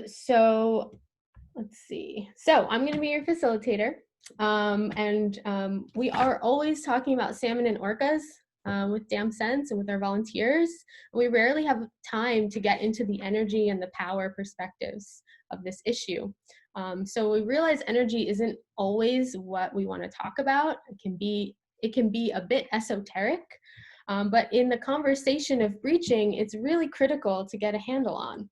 So let's see. So I'm going to be your facilitator. We are always talking about salmon and orcas with Dam Sense and with our volunteers. We rarely have time to get into the energy and the power perspectives of this issue. So we realize energy isn't always what we want to talk about. It can be a bit esoteric, but in the conversation of breaching, it's really critical to get a handle on.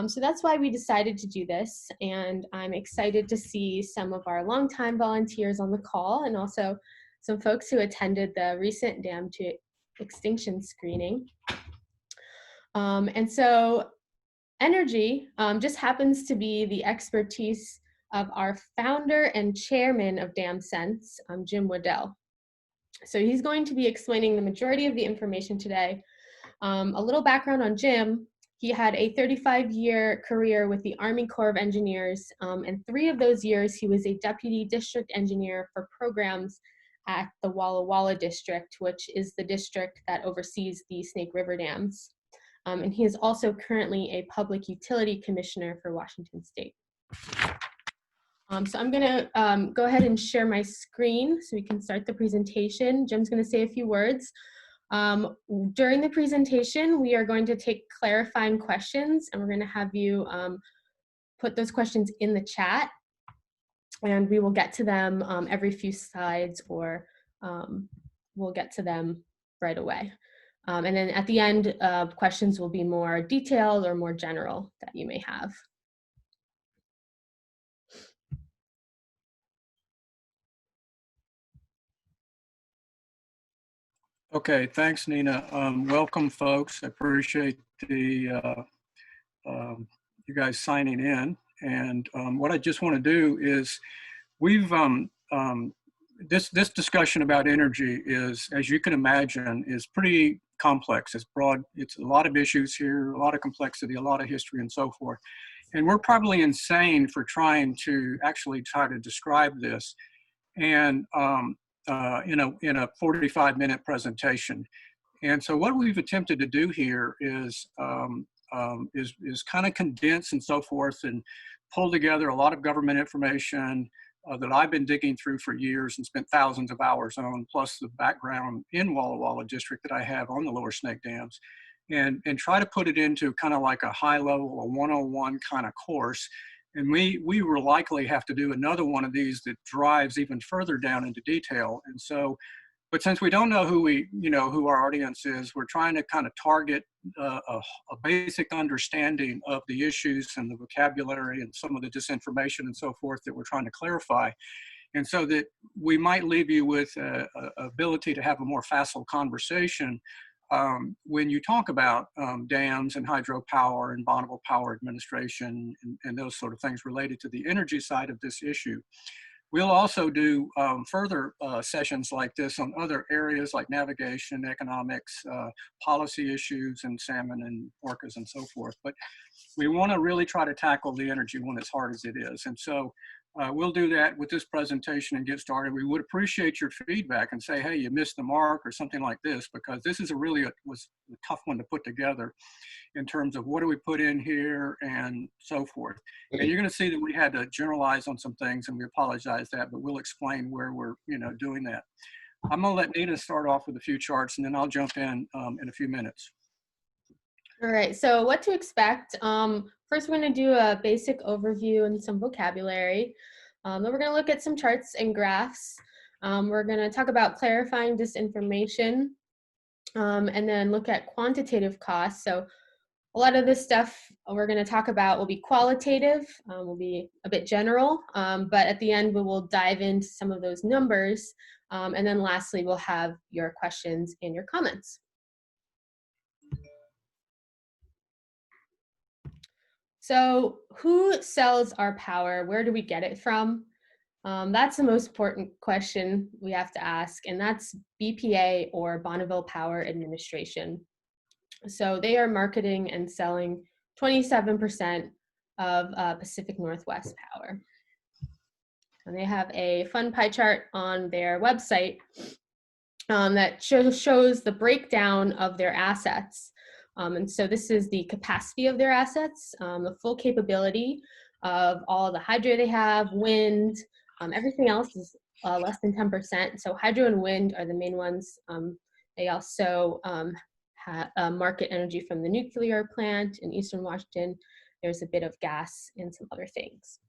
So that's why we decided to do this, and I'm excited to see some of our longtime volunteers on the call and also some folks who attended the recent dam to extinction screening. And so energy just happens to be the expertise of our founder and chairman of Dam Sense, Jim Waddell. So he's going to be explaining the majority of the information today. A little background on Jim. He had a 35-year career with the Army Corps of Engineers, and 3 of those years he was a deputy district engineer for programs at the Walla Walla district, which is the district that oversees the Snake River dams. And he is also currently a public utility commissioner for Washington State. So I'm gonna go ahead and share my screen so we can start the presentation. Jim's gonna say a few words. During the presentation, we are going to take clarifying questions, and we're going to have you put those questions in the chat, and we will get to them every few slides, or we'll get to them right away. And then at the end, questions will be more detailed or more general that you may have. Okay, thanks, Nina. Welcome, folks. I appreciate the you guys signing in. And what I just want to do is, we've this discussion about energy is, as you can imagine, is pretty complex. It's broad. It's a lot of issues here, a lot of complexity, a lot of history, and so forth. And we're probably insane for trying to actually try to describe this. And in a 45-minute presentation. And so what we've attempted to do here is kind of condense and so forth and pull together a lot of government information that I've been digging through for years and spent thousands of hours on, plus the background in Walla Walla district that I have on the Lower Snake dams, and try to put it into kind of like a high level, a 101 kind of course. And we will likely have to do another one of these that drives even further down into detail. And so, but since we don't know who our audience is, we're trying to kind of target a basic understanding of the issues and the vocabulary and some of the disinformation and so forth that we're trying to clarify. And so that we might leave you with a ability to have a more facile conversation when you talk about dams and hydropower and bondable power administration and those sort of things related to the energy side of this issue. We'll also do further sessions like this on other areas like navigation, economics, policy issues, and salmon and orcas and so forth. But we want to really try to tackle the energy one as hard as it is. And so we'll do that with this presentation and get started. We would appreciate your feedback and say, hey, you missed the mark or something like this, because this is was a tough one to put together in terms of what do we put in here and so forth. And you're going to see that we had to generalize on some things, and we apologize that, but we'll explain where we're doing that. I'm going to let Nina start off with a few charts, and then I'll jump in a few minutes. All right, so what to expect. First, we're going to do a basic overview and some vocabulary. Then we're going to look at some charts and graphs. We're going to talk about clarifying disinformation, and then look at quantitative costs. So a lot of this stuff we're going to talk about will be qualitative, will be a bit general, but at the end we will dive into some of those numbers. And then lastly, we'll have your questions and your comments. So who sells our power? Where do we get it from? That's the most important question we have to ask, and that's BPA, or Bonneville Power Administration. So they are marketing and selling 27% of Pacific Northwest Power. And they have a fun pie chart on their website that shows the breakdown of their assets. And so this is the capacity of their assets, the full capability of all the hydro they have, wind, everything else is less than 10%. So hydro and wind are the main ones. They also market energy from the nuclear plant in Eastern Washington. There's a bit of gas and some other things.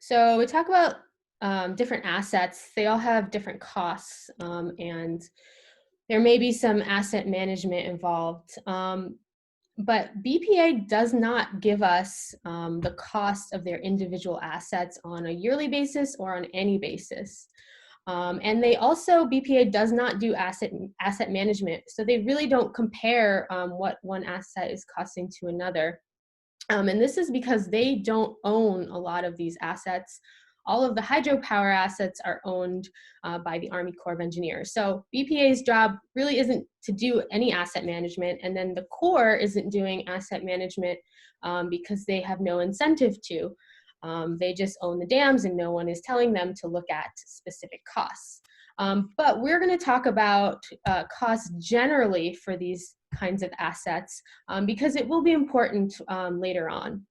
So we talk about different assets. They all have different costs, and there may be some asset management involved. But BPA does not give us the cost of their individual assets on a yearly basis or on any basis. And they also, BPA does not do asset management. So they really don't compare what one asset is costing to another. And this is because they don't own a lot of these assets. All of the hydropower assets are owned by the Army Corps of Engineers. So BPA's job really isn't to do any asset management, and then the Corps isn't doing asset management because they have no incentive to. They just own the dams and no one is telling them to look at specific costs. But we're going to talk about costs generally for these kinds of assets because it will be important later on.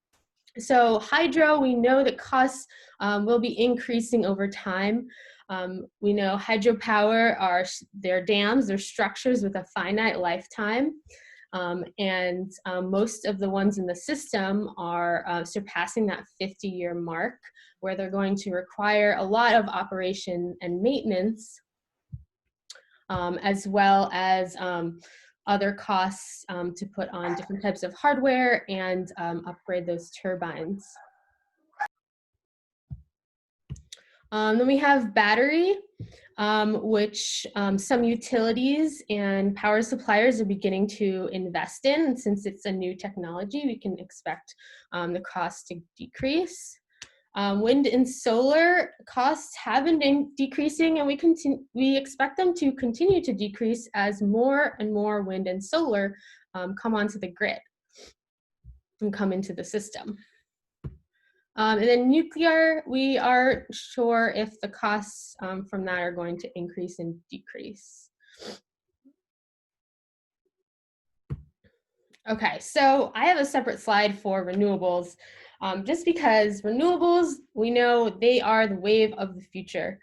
So hydro, we know that costs will be increasing over time. We know hydropower are their dams, their structures with a finite lifetime. And most of the ones in the system are surpassing that 50-year mark, where they're going to require a lot of operation and maintenance, as well as other costs to put on different types of hardware and upgrade those turbines. Then we have battery, which some utilities and power suppliers are beginning to invest in. And since it's a new technology, we can expect the cost to decrease. Wind and solar costs have been decreasing, and we expect them to continue to decrease as more and more wind and solar come onto the grid and come into the system. And then nuclear, we aren't sure if the costs from that are going to increase and decrease. Okay, so I have a separate slide for renewables, just because renewables, we know they are the wave of the future.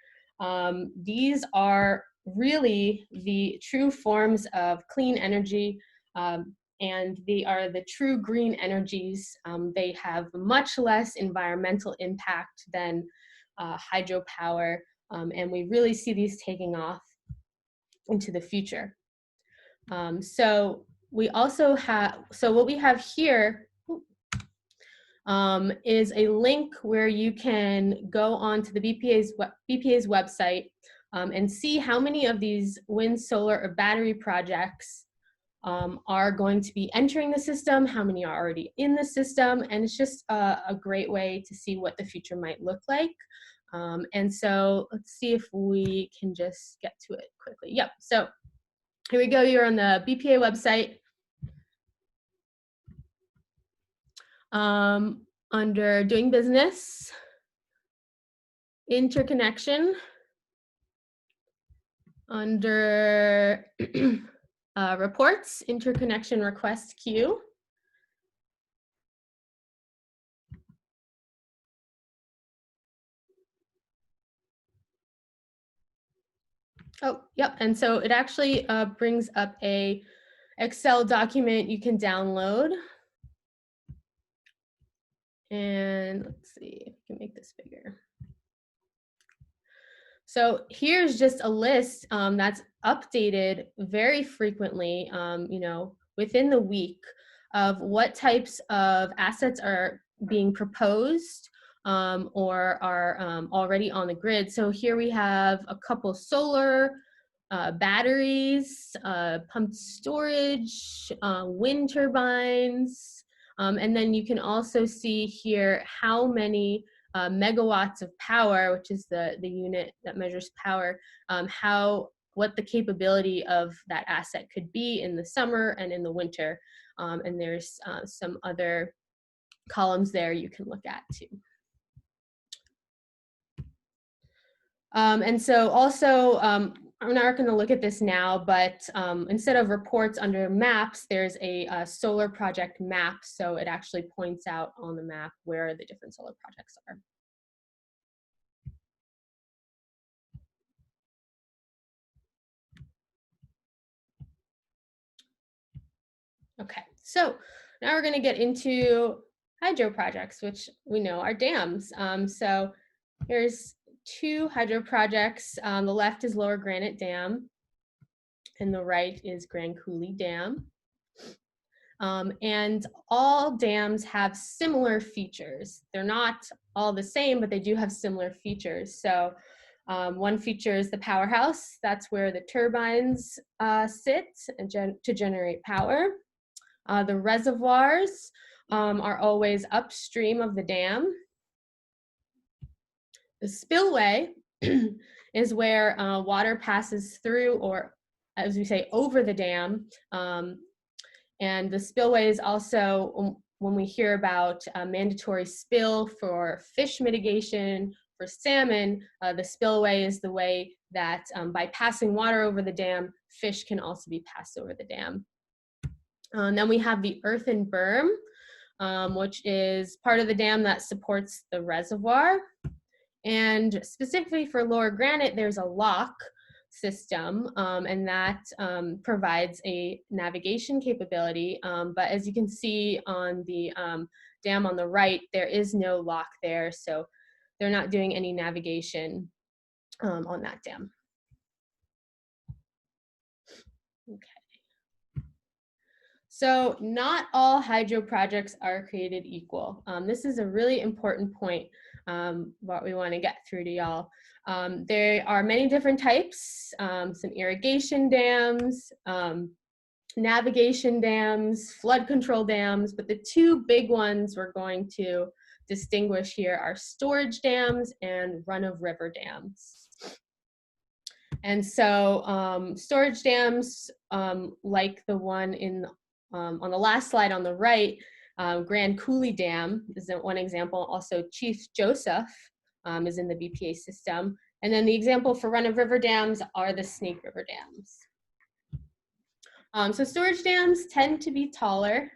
These are really the true forms of clean energy, and they are the true green energies. They have much less environmental impact than hydropower, and we really see these taking off into the future. So we also have, so what we have here is a link where you can go on to the BPA's website and see how many of these wind, solar, or battery projects are going to be entering the system, how many are already in the system, and it's just a great way to see what the future might look like. And so let's see if we can just get to it quickly. Yep, so here we go, you're on the BPA website. Under doing business, interconnection, under reports, interconnection request queue. Oh, yep, and so it actually brings up a Excel document you can download. And let's see if we can make this bigger. So here's just a list that's updated very frequently, you know, within the week, of what types of assets are being proposed or are already on the grid. So here we have a couple solar, batteries, pumped storage, wind turbines, and then you can also see here how many megawatts of power, which is the unit that measures power, what the capability of that asset could be in the summer and in the winter. And there's some other columns there you can look at too. And so also, we're not going to look at this now, but instead of reports under maps, there's a solar project map. So it actually points out on the map where the different solar projects are. Okay, so now we're going to get into hydro projects, which we know are dams. So here's two hydro projects. The left is Lower Granite Dam, and the right is Grand Coulee Dam. And all dams have similar features. They're not all the same, but they do have similar features. So one feature is the powerhouse. That's where the turbines sit to generate power. The reservoirs are always upstream of the dam. The spillway is where water passes through, or as we say, over the dam. And the spillway is also, when we hear about a mandatory spill for fish mitigation, for salmon, the spillway is the way that by passing water over the dam, fish can also be passed over the dam. And then we have the earthen berm, which is part of the dam that supports the reservoir. And specifically for Lower Granite, there's a lock system, and that provides a navigation capability. But as you can see on the dam on the right, there is no lock there, so they're not doing any navigation on that dam. Okay. So not all hydro projects are created equal. This is a really important point, what we want to get through to y'all. There are many different types, some irrigation dams, navigation dams, flood control dams, but the two big ones we're going to distinguish here are storage dams and run-of-river dams. And so storage dams, like the one on the last slide on the right, Grand Coulee Dam is one example. Also, Chief Joseph is in the BPA system. And then the example for run-of-river dams are the Snake River dams. So storage dams tend to be taller.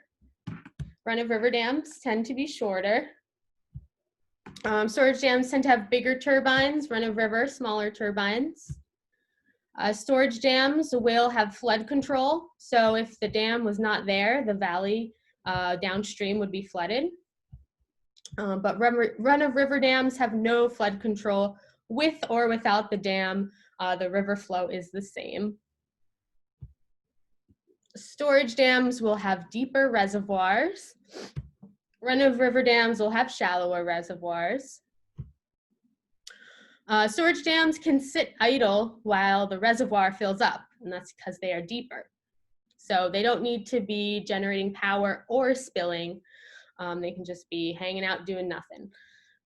Run-of-river dams tend to be shorter. Storage dams tend to have bigger turbines, run-of-river, smaller turbines. Storage dams will have flood control. So if the dam was not there, the valley downstream would be flooded. But run-of-river dams have no flood control. With or without the dam, the river flow is the same. Storage dams will have deeper reservoirs. Run-of-river dams will have shallower reservoirs. Storage dams can sit idle while the reservoir fills up, and that's because they are deeper. So they don't need to be generating power or spilling. They can just be hanging out doing nothing,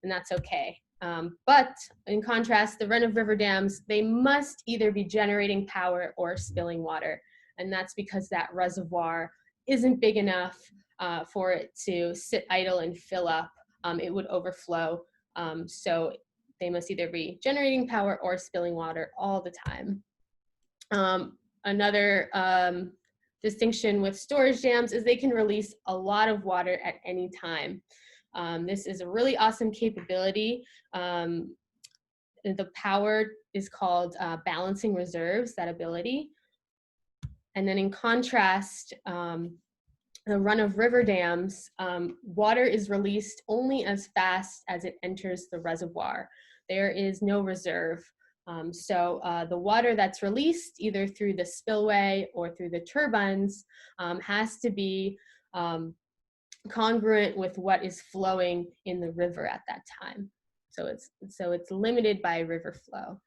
and that's okay. But in contrast, the run-of-river dams, they must either be generating power or spilling water, and that's because that reservoir isn't big enough for it to sit idle and fill up. It would overflow. So they must either be generating power or spilling water all the time. Another distinction with storage dams is they can release a lot of water at any time. This is a really awesome capability. The power is called balancing reserves, that ability. And then in contrast, the run-of-river dams, water is released only as fast as it enters the reservoir. There is no reserve. So the water that's released either through the spillway or through the turbines has to be congruent with what is flowing in the river at that time. So it's limited by river flow.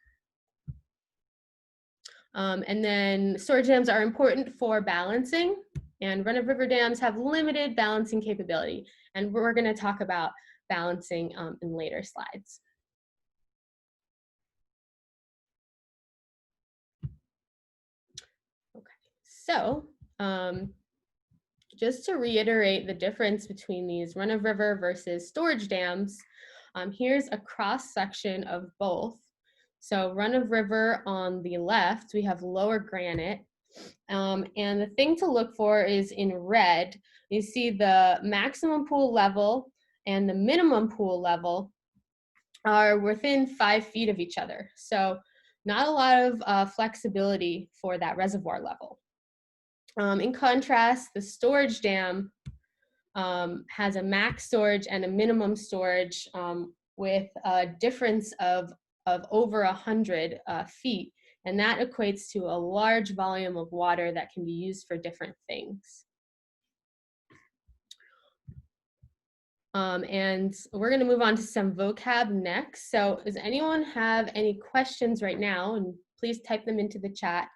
And then storage dams are important for balancing, and run-of-river dams have limited balancing capability. And we're going to talk about balancing in later slides. Okay, so just to reiterate the difference between these run-of-river versus storage dams, here's a cross section of both. So run-of-river on the left, we have lower granite. And the thing to look for is in red, you see the maximum pool level and the minimum pool level are within 5 feet of each other. So not a lot of flexibility for that reservoir level. In contrast, the storage dam has a max storage and a minimum storage with a difference of over 100 feet. And that equates to a large volume of water that can be used for different things. And we're going to move on to some vocab next. So does anyone have any questions right now? And please type them into the chat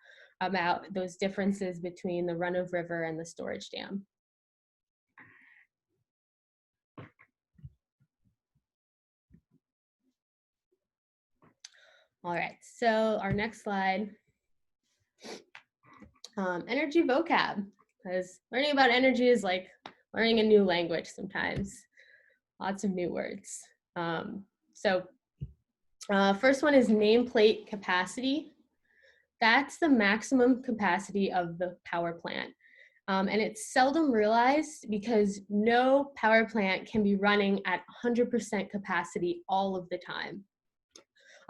about those differences between the run-of-river and the storage dam. All right, so our next slide, energy vocab, because learning about energy is like learning a new language sometimes, lots of new words. First one is nameplate capacity. That's the maximum capacity of the power plant. And it's seldom realized because no power plant can be running at 100% capacity all of the time.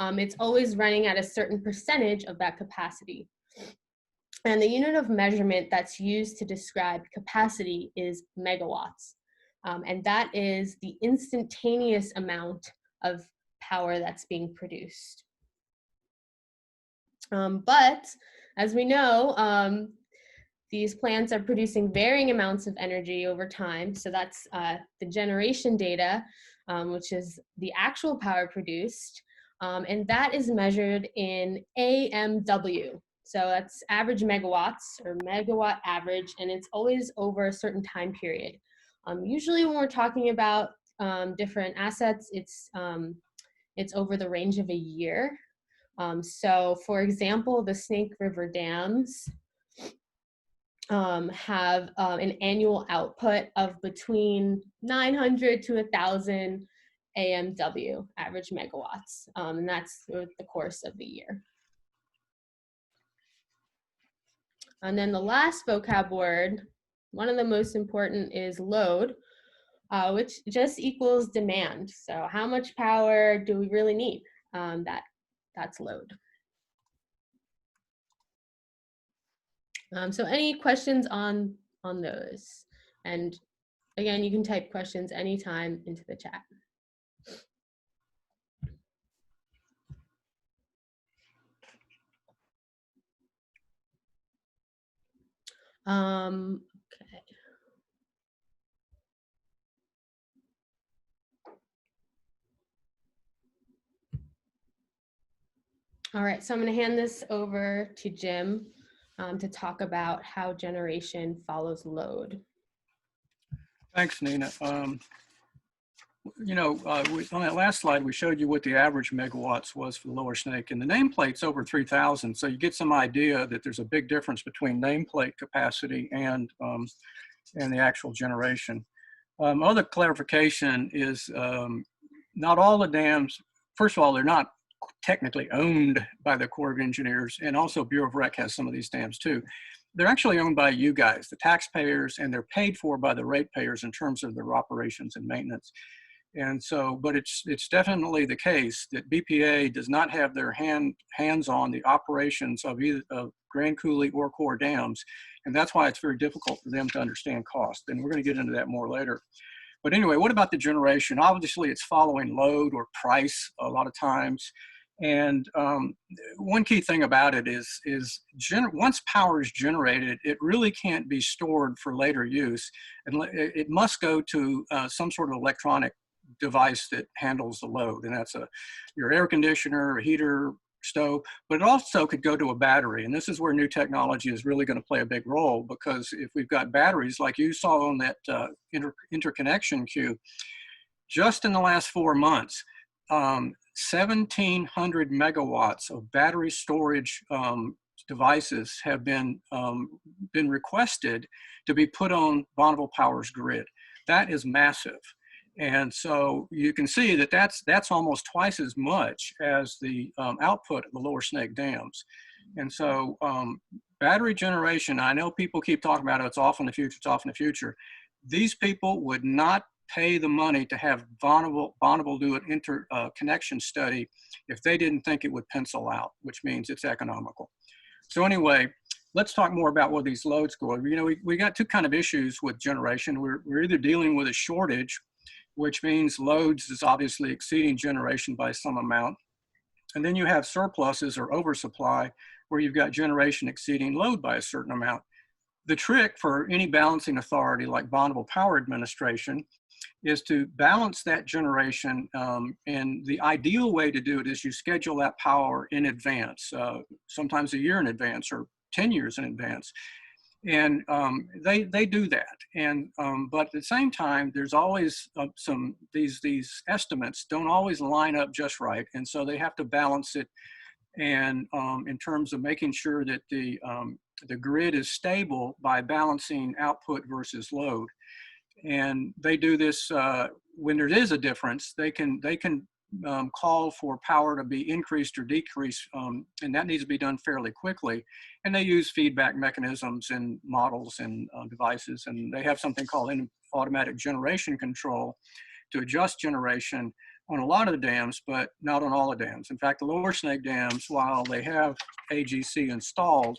It's always running at a certain percentage of that capacity. And the unit of measurement that's used to describe capacity is megawatts. And that is the instantaneous amount of power that's being produced. But as we know, these plants are producing varying amounts of energy over time. So that's the generation data, which is the actual power produced. And that is measured in AMW. So that's average megawatts or megawatt average, and it's always over a certain time period. Usually when we're talking about different assets, it's over the range of a year. So for example, the Snake River dams have an annual output of between 900 to 1,000 AMW, average megawatts, and that's through the course of the year. And then the last vocab word, one of the most important, is load, which just equals demand. So how much power do we really need? That's load. So any questions on those? And again, you can type questions anytime into the chat. Okay. All right, so I'm going to hand this over to Jim to talk about how generation follows load. Thanks, Nina. On that last slide, we showed you what the average megawatts was for the Lower Snake, and the nameplate's over 3,000. So you get some idea that there's a big difference between nameplate capacity and the actual generation. Other clarification is not all the dams, first of all, they're not technically owned by the Corps of Engineers, and also Bureau of Rec has some of these dams too. They're actually owned by you guys, the taxpayers, and they're paid for by the ratepayers in terms of their operations and maintenance. And so, but it's definitely the case that BPA does not have their hands on the operations of either of Grand Coulee or Corps dams, and that's why it's very difficult for them to understand cost. And we're going to get into that more later. But anyway, what about the generation? Obviously, it's following load or price a lot of times. And one key thing about it is once power is generated, it really can't be stored for later use. And it must go to some sort of electronic device that handles the load. And that's your air conditioner, a heater, stove, but it also could go to a battery. And this is where new technology is really going to play a big role, because if we've got batteries like you saw on that interconnection queue, just in the last 4 months, 1,700 megawatts of battery storage devices have been requested to be put on Bonneville Power's grid. That is massive. And so you can see that that's almost twice as much as the output of the Lower Snake dams. And so battery generation, I know people keep talking about it, it's off in the future, it's off in the future. These people would not pay the money to have Bonneville do an interconnection study if they didn't think it would pencil out, which means it's economical. So anyway, let's talk more about where these loads go. You know, we got two kind of issues with generation. We're either dealing with a shortage, which means loads is obviously exceeding generation by some amount. And then you have surpluses or oversupply, where you've got generation exceeding load by a certain amount. The trick for any balancing authority like Bonneville Power Administration is to balance that generation. And the ideal way to do it is you schedule that power in advance, sometimes a year in advance or 10 years in advance. And they do that. And but at the same time, there's always these estimates don't always line up just right, and so they have to balance it. And in terms of making sure that the grid is stable by balancing output versus load. And they do this when there is a difference. They can call for power to be increased or decreased, and that needs to be done fairly quickly. And they use feedback mechanisms and models and devices, and they have something called automatic generation control to adjust generation on a lot of the dams, but not on all the dams. In fact, the Lower Snake dams, while they have AGC installed,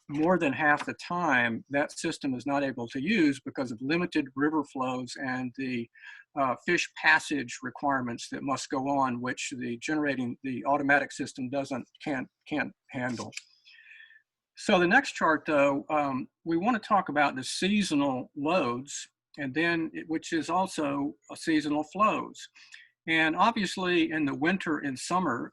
more than half the time that system is not able to use because of limited river flows and the fish passage requirements that must go on, which the automatic system can't handle. So the next chart, though, we want to talk about the seasonal loads, and then which is also seasonal flows. And obviously in the winter and summer,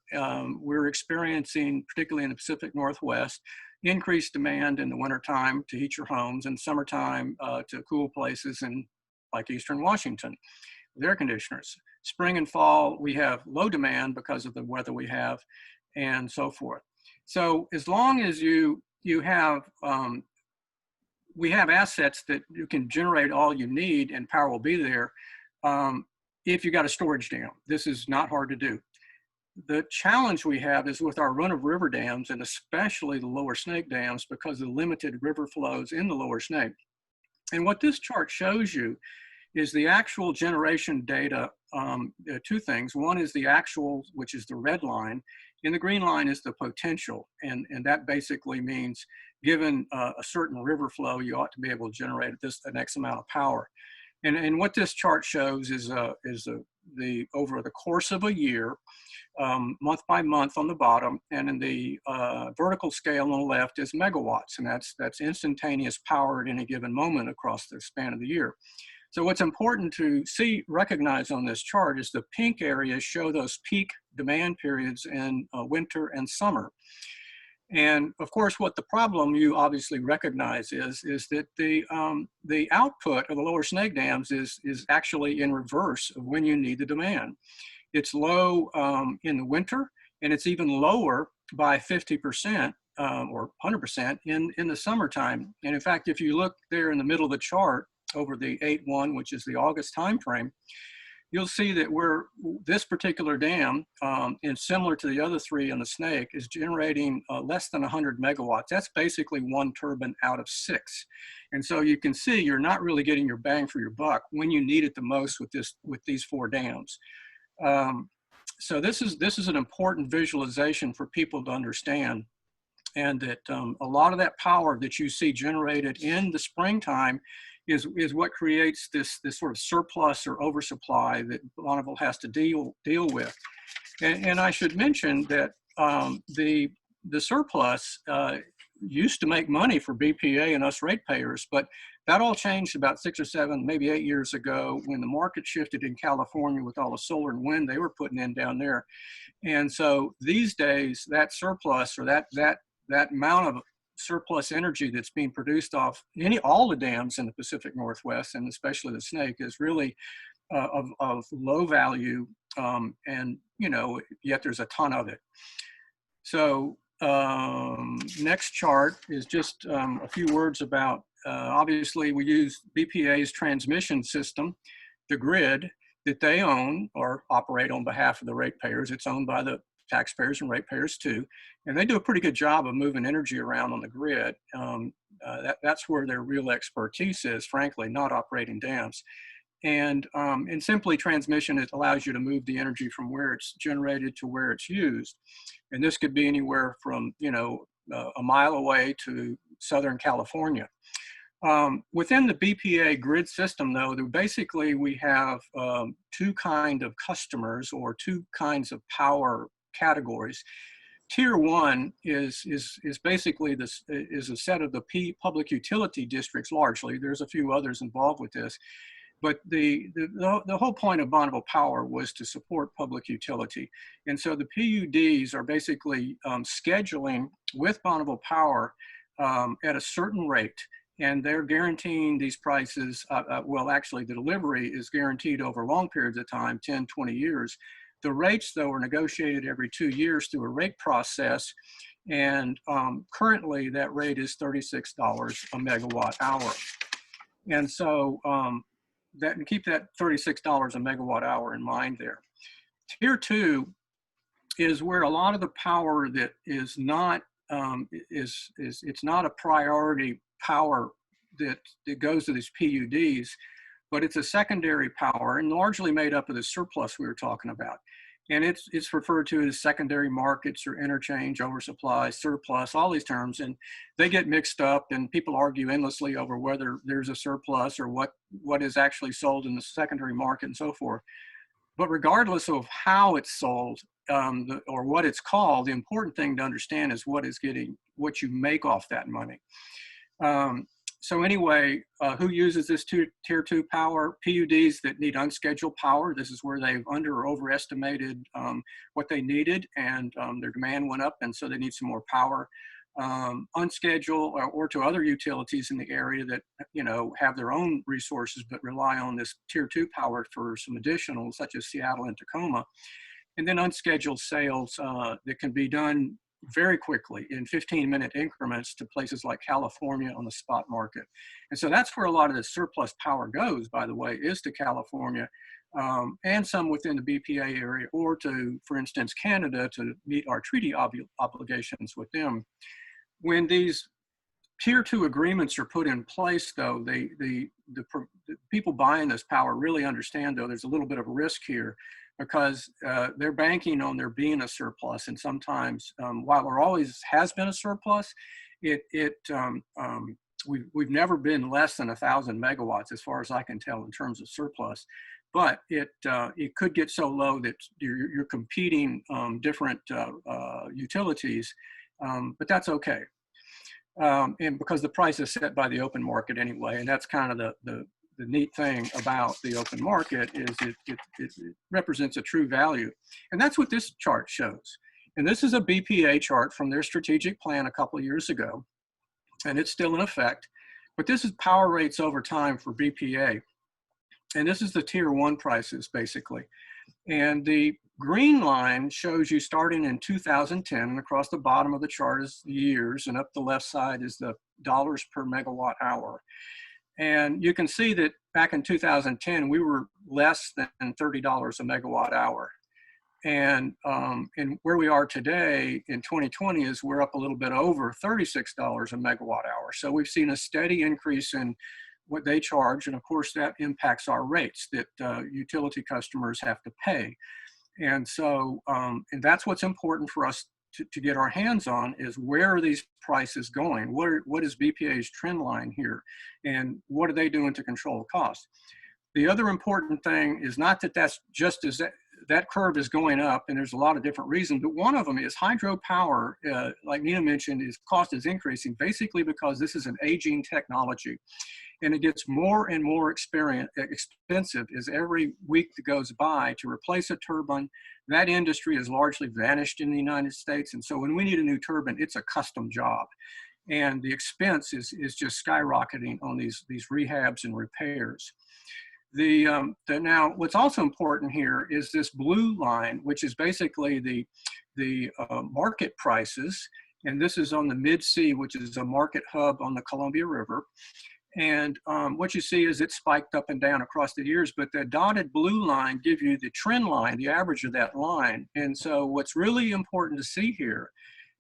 we're experiencing, particularly in the Pacific Northwest, increased demand in the wintertime to heat your homes, and summertime to cool places in like Eastern Washington with air conditioners. Spring and fall, we have low demand because of the weather we have and so forth. So as long as we have assets that you can generate all you need and power will be there if you got a storage dam. This is not hard to do. The challenge we have is with our run-of-river dams, and especially the Lower Snake dams, because of the limited river flows in the Lower Snake. And what this chart shows you is the actual generation data. Two things. One is the actual, which is the red line, and the green line is the potential. And that basically means given a certain river flow, you ought to be able to generate the next amount of power. And what this chart shows is the over the course of a year, month by month on the bottom, and in the vertical scale on the left is megawatts, and that's instantaneous power at any given moment across the span of the year. So what's important to recognize on this chart is the pink areas show those peak demand periods in winter and summer. And of course, what the problem you obviously recognize is that the output of the Lower Snake dams is actually in reverse of when you need the demand. It's low in the winter, and it's even lower by 50% or 100% in the summertime. And in fact, if you look there in the middle of the chart over the 8-1, which is the August timeframe, you'll see that this particular dam, and similar to the other three on the Snake, is generating less than 100 megawatts. That's basically one turbine out of 6. And so you can see you're not really getting your bang for your buck when you need it the most with these 4 dams. So this is an important visualization for people to understand, and that a lot of that power that you see generated in the springtime is what creates this sort of surplus or oversupply that Bonneville has to deal with. And I should mention that the surplus used to make money for BPA and us ratepayers, but that all changed about 6 or 7, maybe 8 years ago when the market shifted in California with all the solar and wind they were putting in down there. And so these days, that surplus or that amount of surplus energy that's being produced off all the dams in the Pacific Northwest, and especially the Snake, is really of low value, and yet there's a ton of it. So next chart is just a few words about, obviously we use BPA's transmission system, the grid, that they own or operate on behalf of the ratepayers. It's owned by the taxpayers and ratepayers too. And they do a pretty good job of moving energy around on the grid. That's where their real expertise is, frankly, not operating dams. And simply transmission, it allows you to move the energy from where it's generated to where it's used. And this could be anywhere from, a mile away to Southern California. Within the BPA grid system, though, basically we have two kind of customers or two kinds of power categories. Tier 1 is basically is a set of the public utility districts largely. There's a few others involved with this. But the whole point of Bonneville Power was to support public utility. And so the PUDs are basically scheduling with Bonneville Power at a certain rate. And they're guaranteeing these prices. Well, actually, the delivery is guaranteed over long periods of time, 10, 20 years. The rates, though, are negotiated every 2 years through a rate process. And currently, that rate is $36 a megawatt hour. And so, keep that $36 a megawatt hour in mind there. Tier 2 is where a lot of the power that is not it's not a priority power that goes to these PUDs, but it's a secondary power and largely made up of the surplus we were talking about. And it's referred to as secondary markets or interchange, oversupply, surplus, all these terms, and they get mixed up and people argue endlessly over whether there's a surplus or what is actually sold in the secondary market and so forth. But regardless of how it's sold or what it's called, the important thing to understand is what you make off that money. So anyway, who uses this tier 2 power? PUDs that need unscheduled power. This is where they've under or overestimated what they needed, and their demand went up, and so they need some more power. Unscheduled or to other utilities in the area that have their own resources but rely on this tier 2 power for some additional, such as Seattle and Tacoma. And then unscheduled sales that can be done very quickly in 15-minute increments to places like California on the spot market. And so that's where a lot of the surplus power goes, by the way, is to California and some within the BPA area, or to, for instance, Canada, to meet our treaty obligations with them. When these tier 2 agreements are put in place, though, the people buying this power really understand, though, there's a little bit of a risk here, because they're banking on there being a surplus. And sometimes, while there always has been a surplus, we've never been less than 1,000 megawatts, as far as I can tell, in terms of surplus. But it could get so low that you're competing different utilities, but that's okay. And because the price is set by the open market anyway, and that's kind of the neat thing about the open market is it represents a true value. And that's what this chart shows. And this is a BPA chart from their strategic plan a couple of years ago, and it's still in effect. But this is power rates over time for BPA. And this is the tier 1 prices, basically. And the green line shows you starting in 2010, and across the bottom of the chart is the years, and up the left side is the dollars per megawatt hour. And you can see that back in 2010, we were less than $30 a megawatt hour. And where we are today in 2020 is we're up a little bit over $36 a megawatt hour. So we've seen a steady increase in what they charge. And of course, that impacts our rates that utility customers have to pay. And so, and that's what's important for us to get our hands on, is where are these prices going? What is BPA's trend line here? And what are they doing to control cost? The other important thing is not that that's just as that curve is going up, and there's a lot of different reasons, but one of them is hydropower, like Nina mentioned, cost is increasing basically because this is an aging technology. And it gets more and more expensive as every week that goes by to replace a turbine. That industry has largely vanished in the United States. And so when we need a new turbine, it's a custom job. And the expense is just skyrocketing on these rehabs and repairs. Now, what's also important here is this blue line, which is basically the market prices. And this is on the Mid-Sea, which is a market hub on the Columbia River. And what you see is it spiked up and down across the years, but the dotted blue line give you the trend line, the average of that line. And so what's really important to see here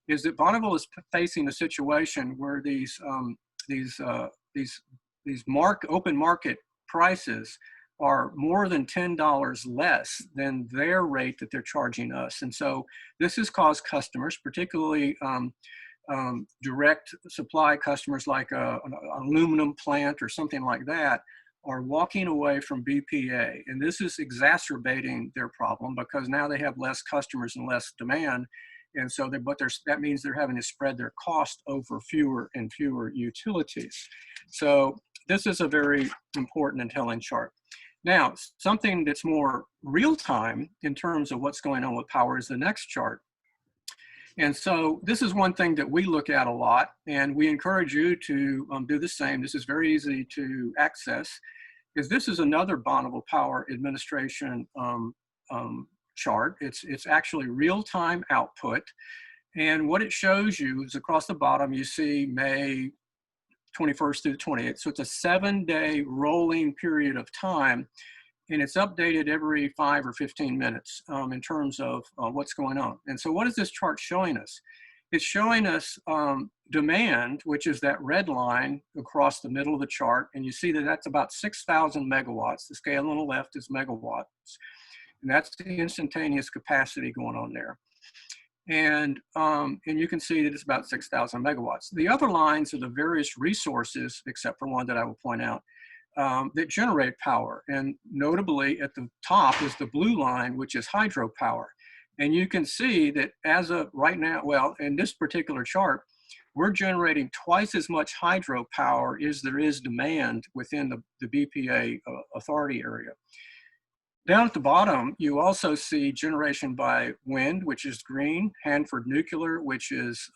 is that Bonneville is facing a situation where these open market prices are more than $10 less than their rate that they're charging us. And so this has caused customers, particularly direct supply customers like an aluminum plant or something like that, are walking away from BPA. And this is exacerbating their problem because now they have less customers and less demand. And so that means they're having to spread their cost over fewer and fewer utilities. So this is a very important and telling chart. Now, something that's more real time in terms of what's going on with power is the next chart. And so this is one thing that we look at a lot, and we encourage you to do the same. This is very easy to access, because this is another Bonneville Power Administration chart. It's actually real-time output. And what it shows you is across the bottom, you see May 21st through the 28th. So it's a 7-day rolling period of time, and it's updated every 5 or 15 minutes in terms of what's going on. And so what is this chart showing us? It's showing us demand, which is that red line across the middle of the chart. And you see that that's about 6,000 megawatts. The scale on the left is megawatts. And that's the instantaneous capacity going on there. And you can see that it's about 6,000 megawatts. The other lines are the various resources, except for one that I will point out, that generate power. And notably at the top is the blue line, which is hydropower. And you can see that as of right now, well, in this particular chart, we're generating twice as much hydropower as there is demand within the BPA authority area. Down at the bottom, you also see generation by wind, which is green, Hanford Nuclear, which is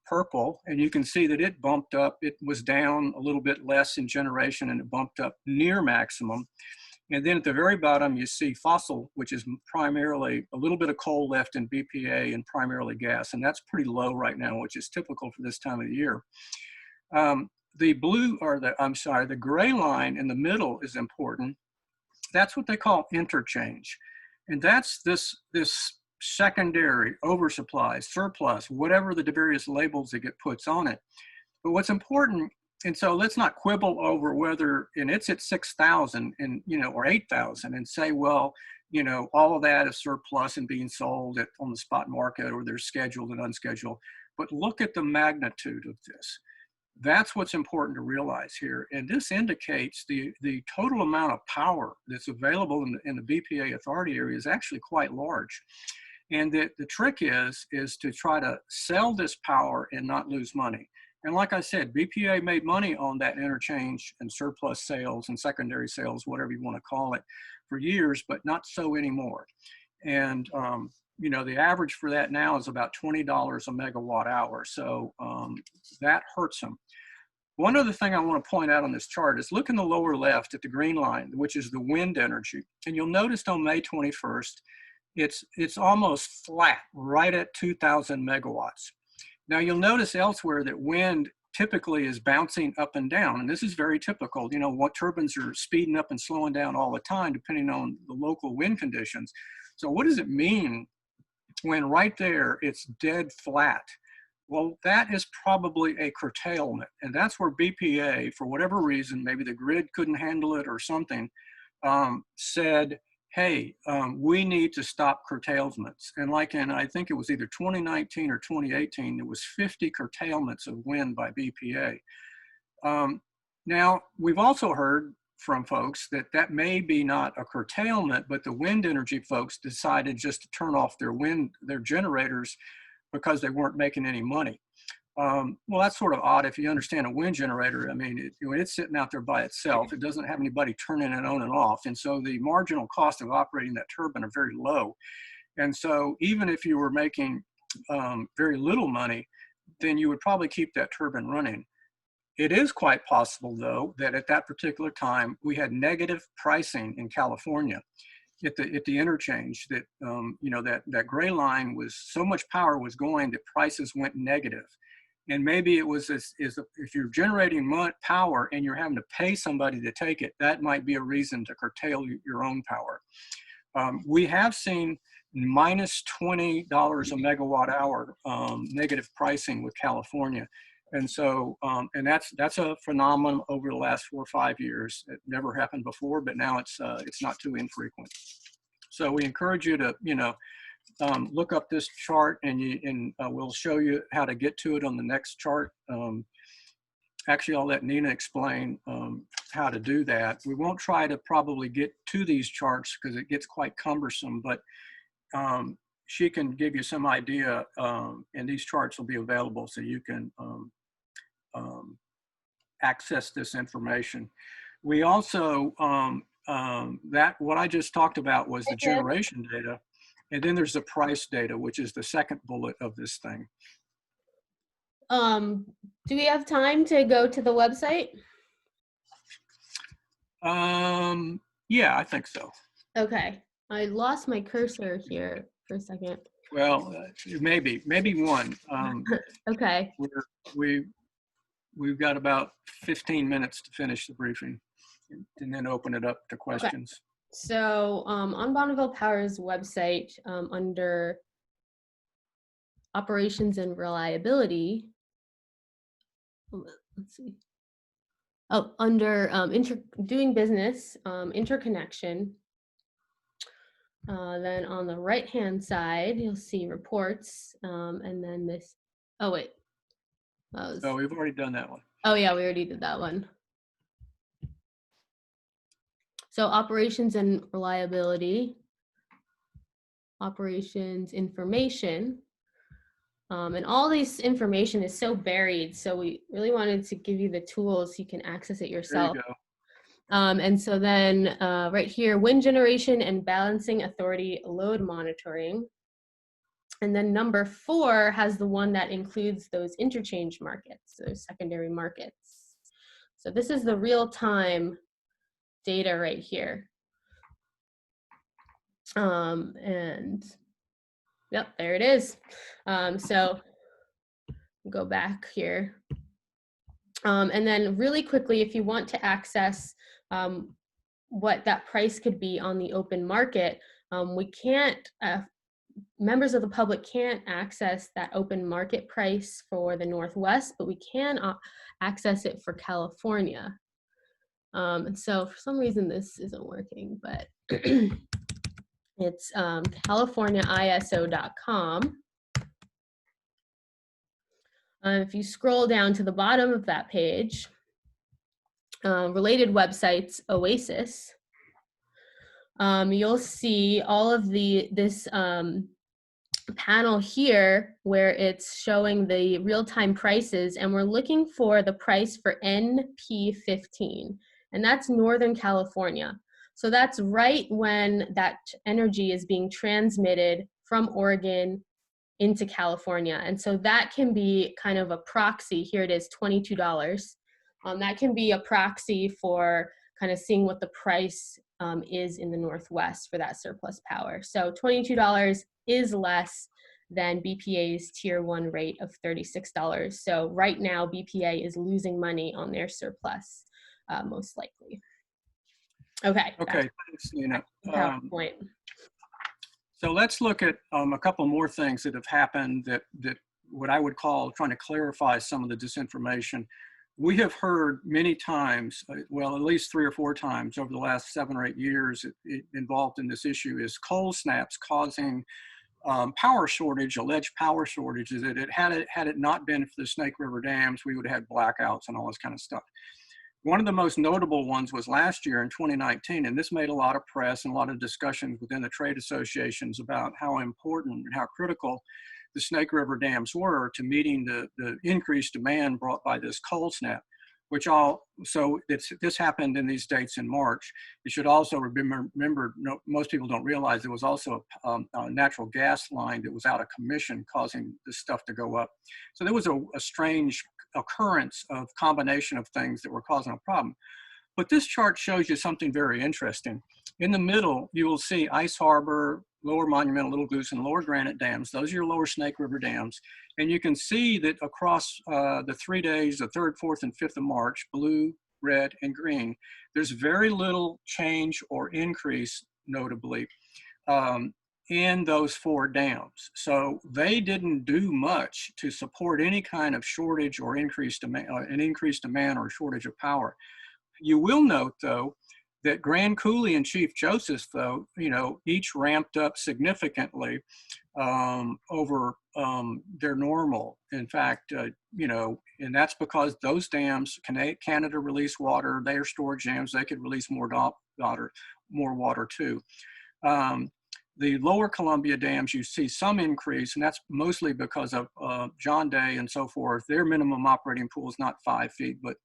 purple, and you can see that it bumped up. It was down a little bit less in generation, and it bumped up near maximum. And then at the very bottom, you see fossil, which is primarily a little bit of coal left in BPA and primarily gas, and that's pretty low right now, which is typical for this time of the year. The gray line in the middle is important. That's what they call interchange, and that's this secondary oversupply, surplus, whatever the various labels that get puts on it. But what's important, and so let's not quibble over whether, and it's at 6,000 and, or 8,000 and say, well, all of that is surplus and being sold on the spot market, or they're scheduled and unscheduled. But look at the magnitude of this. That's what's important to realize here. And this indicates the total amount of power that's available in the BPA authority area is actually quite large. And the trick is to try to sell this power and not lose money. And like I said, BPA made money on that interchange and surplus sales and secondary sales, whatever you want to call it, for years, but not so anymore. And the average for that now is about $20 a megawatt hour. So that hurts them. One other thing I want to point out on this chart is look in the lower left at the green line, which is the wind energy. And you'll notice on May 21st, it's almost flat, right at 2,000 megawatts. Now you'll notice elsewhere that wind typically is bouncing up and down, and this is very typical. What turbines are speeding up and slowing down all the time, depending on the local wind conditions. So what does it mean when right there it's dead flat? Well, that is probably a curtailment, and that's where BPA, for whatever reason, maybe the grid couldn't handle it or something, said, hey, we need to stop curtailments. And like in, I think it was either 2019 or 2018, there was 50 curtailments of wind by BPA. Now, we've also heard from folks that may be not a curtailment, but the wind energy folks decided just to turn off their generators because they weren't making any money. Well, that's sort of odd if you understand a wind generator. I mean, it's sitting out there by itself. It doesn't have anybody turning it on and off. And so the marginal cost of operating that turbine are very low. And so even if you were making very little money, then you would probably keep that turbine running. It is quite possible, though, that at that particular time, we had negative pricing in California at the interchange, that, that gray line was, so much power was going that prices went negative. And maybe it was if you're generating power and you're having to pay somebody to take it, that might be a reason to curtail your own power. We have seen minus $20 a megawatt hour negative pricing with California. And so, and that's a phenomenon over the last 4 or 5 years. It never happened before, but now it's not too infrequent. So we encourage you to, look up this chart, and we'll show you how to get to it on the next chart. Actually, I'll let Nina explain how to do that. We won't try to probably get to these charts because it gets quite cumbersome, but she can give you some idea, and these charts will be available so you can access this information. We also, what I just talked about was the generation data, and then there's the price data, which is the second bullet of this thing. Do we have time to go to the website? Yeah, I think so. Okay, I lost my cursor here for a second. Well, maybe one. Okay. We've got about 15 minutes to finish the briefing, and then open it up to questions. Okay. So on Bonneville Power's website, under operations and reliability, let's see. Oh, under doing business, interconnection. Then on the right-hand side, you'll see reports, and then this. Oh wait. So we've already done that one. Oh yeah, we already did that one. So operations and reliability, operations information, and all this information is so buried. So we really wanted to give you the tools so you can access it yourself. There you go. And so then right here, wind generation and balancing authority load monitoring. And then number 4 has the one that includes those interchange markets, those secondary markets. So this is the real-time data right here. And yep, there it is. So go back here. And then really quickly, if you want to access what that price could be on the open market, we can't, members of the public can't access that open market price for the Northwest, but we can access it for California. And so for some reason this isn't working, but it's californiaiso.com. If you scroll down to the bottom of that page, related websites, Oasis, you'll see all of this panel here where it's showing the real-time prices, and we're looking for the price for NP15, and that's Northern California. So that's right when that energy is being transmitted from Oregon into California. And so that can be kind of a proxy. Here it is, $22. That can be a proxy for kind of seeing what the price is in the Northwest for that surplus power. So $22 is less than BPA's tier 1 rate of $36. So right now BPA is losing money on their surplus, most likely. Okay. Okay, thanks, Nina. Point. So let's look at a couple more things that have happened that what I would call trying to clarify some of the disinformation. We have heard many times, well, at least 3 or 4 times over the last 7 or 8 years involved in this issue, is cold snaps causing power shortage, alleged power shortages. That had it not been for the Snake River dams, we would have had blackouts and all this kind of stuff. One of the most notable ones was last year in 2019, and this made a lot of press and a lot of discussions within the trade associations about how important and how critical the Snake River dams were to meeting the increased demand brought by this cold snap, which this happened in these dates in March. You should also remember, most people don't realize there was also a natural gas line that was out of commission causing this stuff to go up. So there was a strange occurrence of combination of things that were causing a problem. But this chart shows you something very interesting. In the middle, you will see Ice Harbor, Lower Monument, Little Goose, and Lower Granite dams. Those are your lower Snake River dams. And you can see that across the 3 days, the 3rd, 4th, and 5th of March, blue, red, and green, there's very little change or increase, notably, um, in those 4 dams. So they didn't do much to support any kind of shortage or increased demand, an increased demand or shortage of power. You will note, though, that Grand Coulee and Chief Joseph, though, each ramped up significantly over their normal. In fact, and that's because those dams, Canada released water, they are storage dams, they could release more water too. The lower Columbia dams, you see some increase, and that's mostly because of John Day and so forth. Their minimum operating pool is not 5 feet, but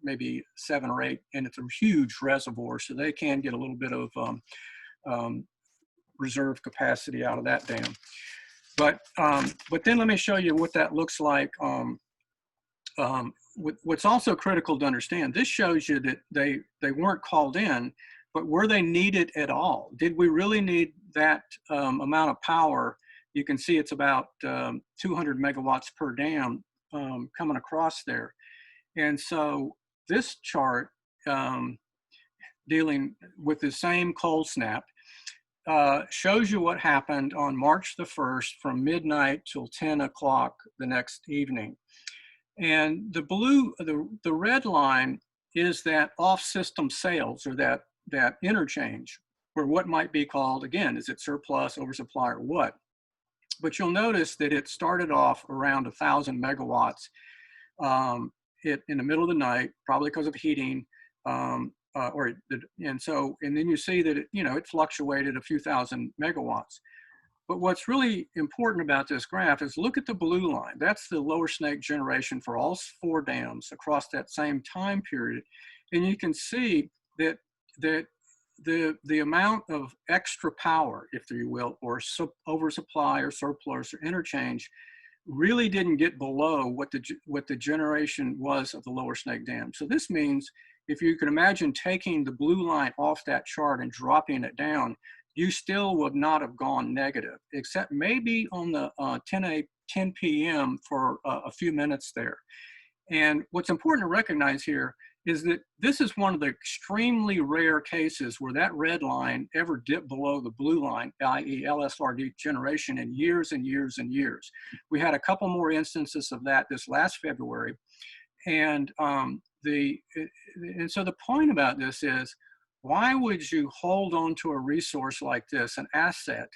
maybe 7 or 8, and it's a huge reservoir, so they can get a little bit of reserve capacity out of that dam. But then let me show you what that looks like. What's also critical to understand, this shows you that they weren't called in, but were they needed at all? Did we really need that amount of power? You can see it's about 200 megawatts per dam coming across there. And so this chart, dealing with the same cold snap, shows you what happened on March the 1st from midnight till 10 o'clock the next evening. And the red line is that off-system sales, or that interchange, or what might be called, again, is it surplus, oversupply, or what? But you'll notice that it started off around 1,000 megawatts in the middle of the night, probably because of heating, and then you see that it fluctuated a few thousand megawatts. But what's really important about this graph is look at the blue line. That's the Lower Snake generation for all 4 dams across that same time period. And you can see that the amount of extra power, if you will, or oversupply or surplus or interchange, really didn't get below what the generation was of the Lower Snake Dam. So this means, if you can imagine taking the blue line off that chart and dropping it down, you still would not have gone negative, except maybe on the 10 p.m. for a few minutes there. And what's important to recognize here is that this is one of the extremely rare cases where that red line ever dipped below the blue line, i.e. LSRD generation, in years and years and years. We had a couple more instances of that this last February. And so the point about this is, why would you hold on to a resource like this, an asset?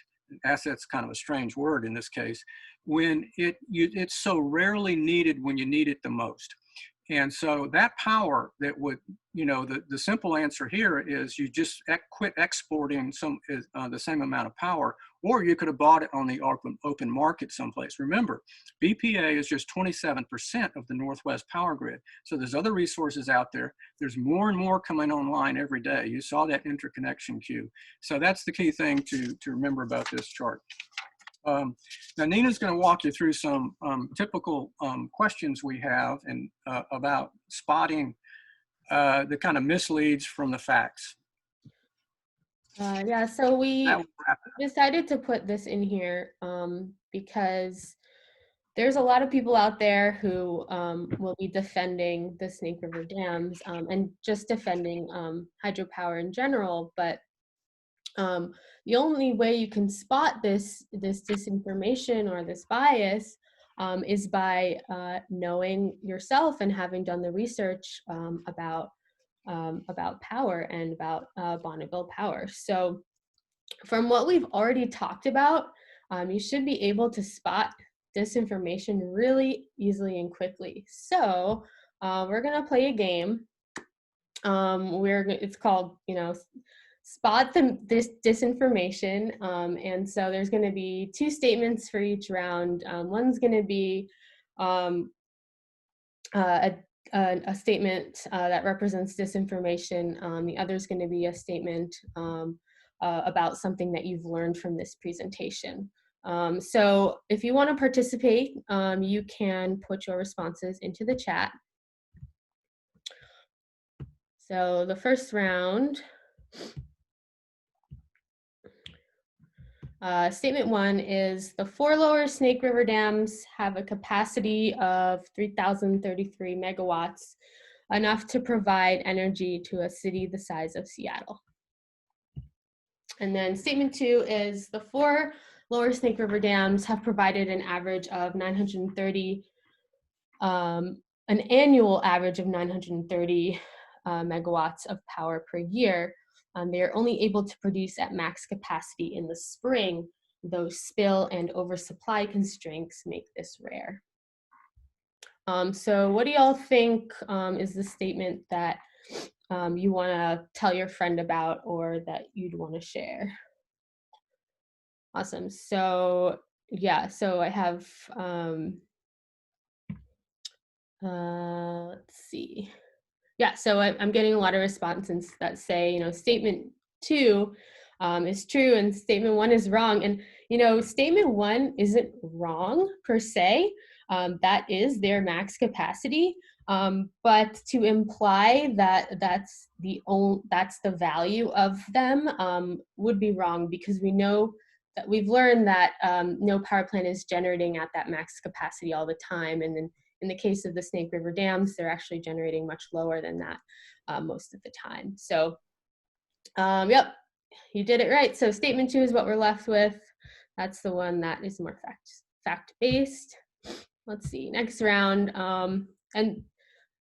Asset's kind of a strange word in this case, when it's so rarely needed when you need it the most. And so that power that would, the simple answer here is you just quit exporting the same amount of power, or you could have bought it on the open market someplace. Remember, BPA is just 27% of the Northwest power grid. So there's other resources out there. There's more and more coming online every day. You saw that interconnection queue. So that's the key thing to remember about this chart. Now Nina's going to walk you through some typical questions we have and about spotting the kind of misleads from the facts. Yeah, so we decided to put this in here because there's a lot of people out there who will be defending the Snake River dams and just defending hydropower in general, but the only way you can spot this disinformation or this bias is by knowing yourself and having done the research about power and about Bonneville Power. So from what we've already talked about, you should be able to spot disinformation really easily and quickly. So we're gonna play a game. It's called, spot this disinformation. And so there's going to be 2 statements for each round. One's going to be a statement that represents disinformation. The other is going to be a statement about something that you've learned from this presentation. So if you want to participate, you can put your responses into the chat. So the first round Statement 1 is the 4 lower Snake River dams have a capacity of 3,033 megawatts, enough to provide energy to a city the size of Seattle. And then statement 2 is the 4 lower Snake River dams have provided an average of 930, an annual average of 930 megawatts of power per year. They are only able to produce at max capacity in the spring, though spill and oversupply constraints make this rare. So what do y'all think is the statement that you want to tell your friend about or that you'd want to share? Awesome. So yeah, so I have, let's see. Yeah, so I'm getting a lot of responses that say, statement 2 is true and statement 1 is wrong. And, statement 1 isn't wrong per se. That is their max capacity. But to imply that that's the value of them would be wrong, because we know that we've learned that no power plant is generating at that max capacity all the time. And then in the case of the Snake River dams, they're actually generating much lower than that most of the time. So, yep, you did it right. So statement 2 is what we're left with. That's the one that is more fact-based. Let's see, next round. And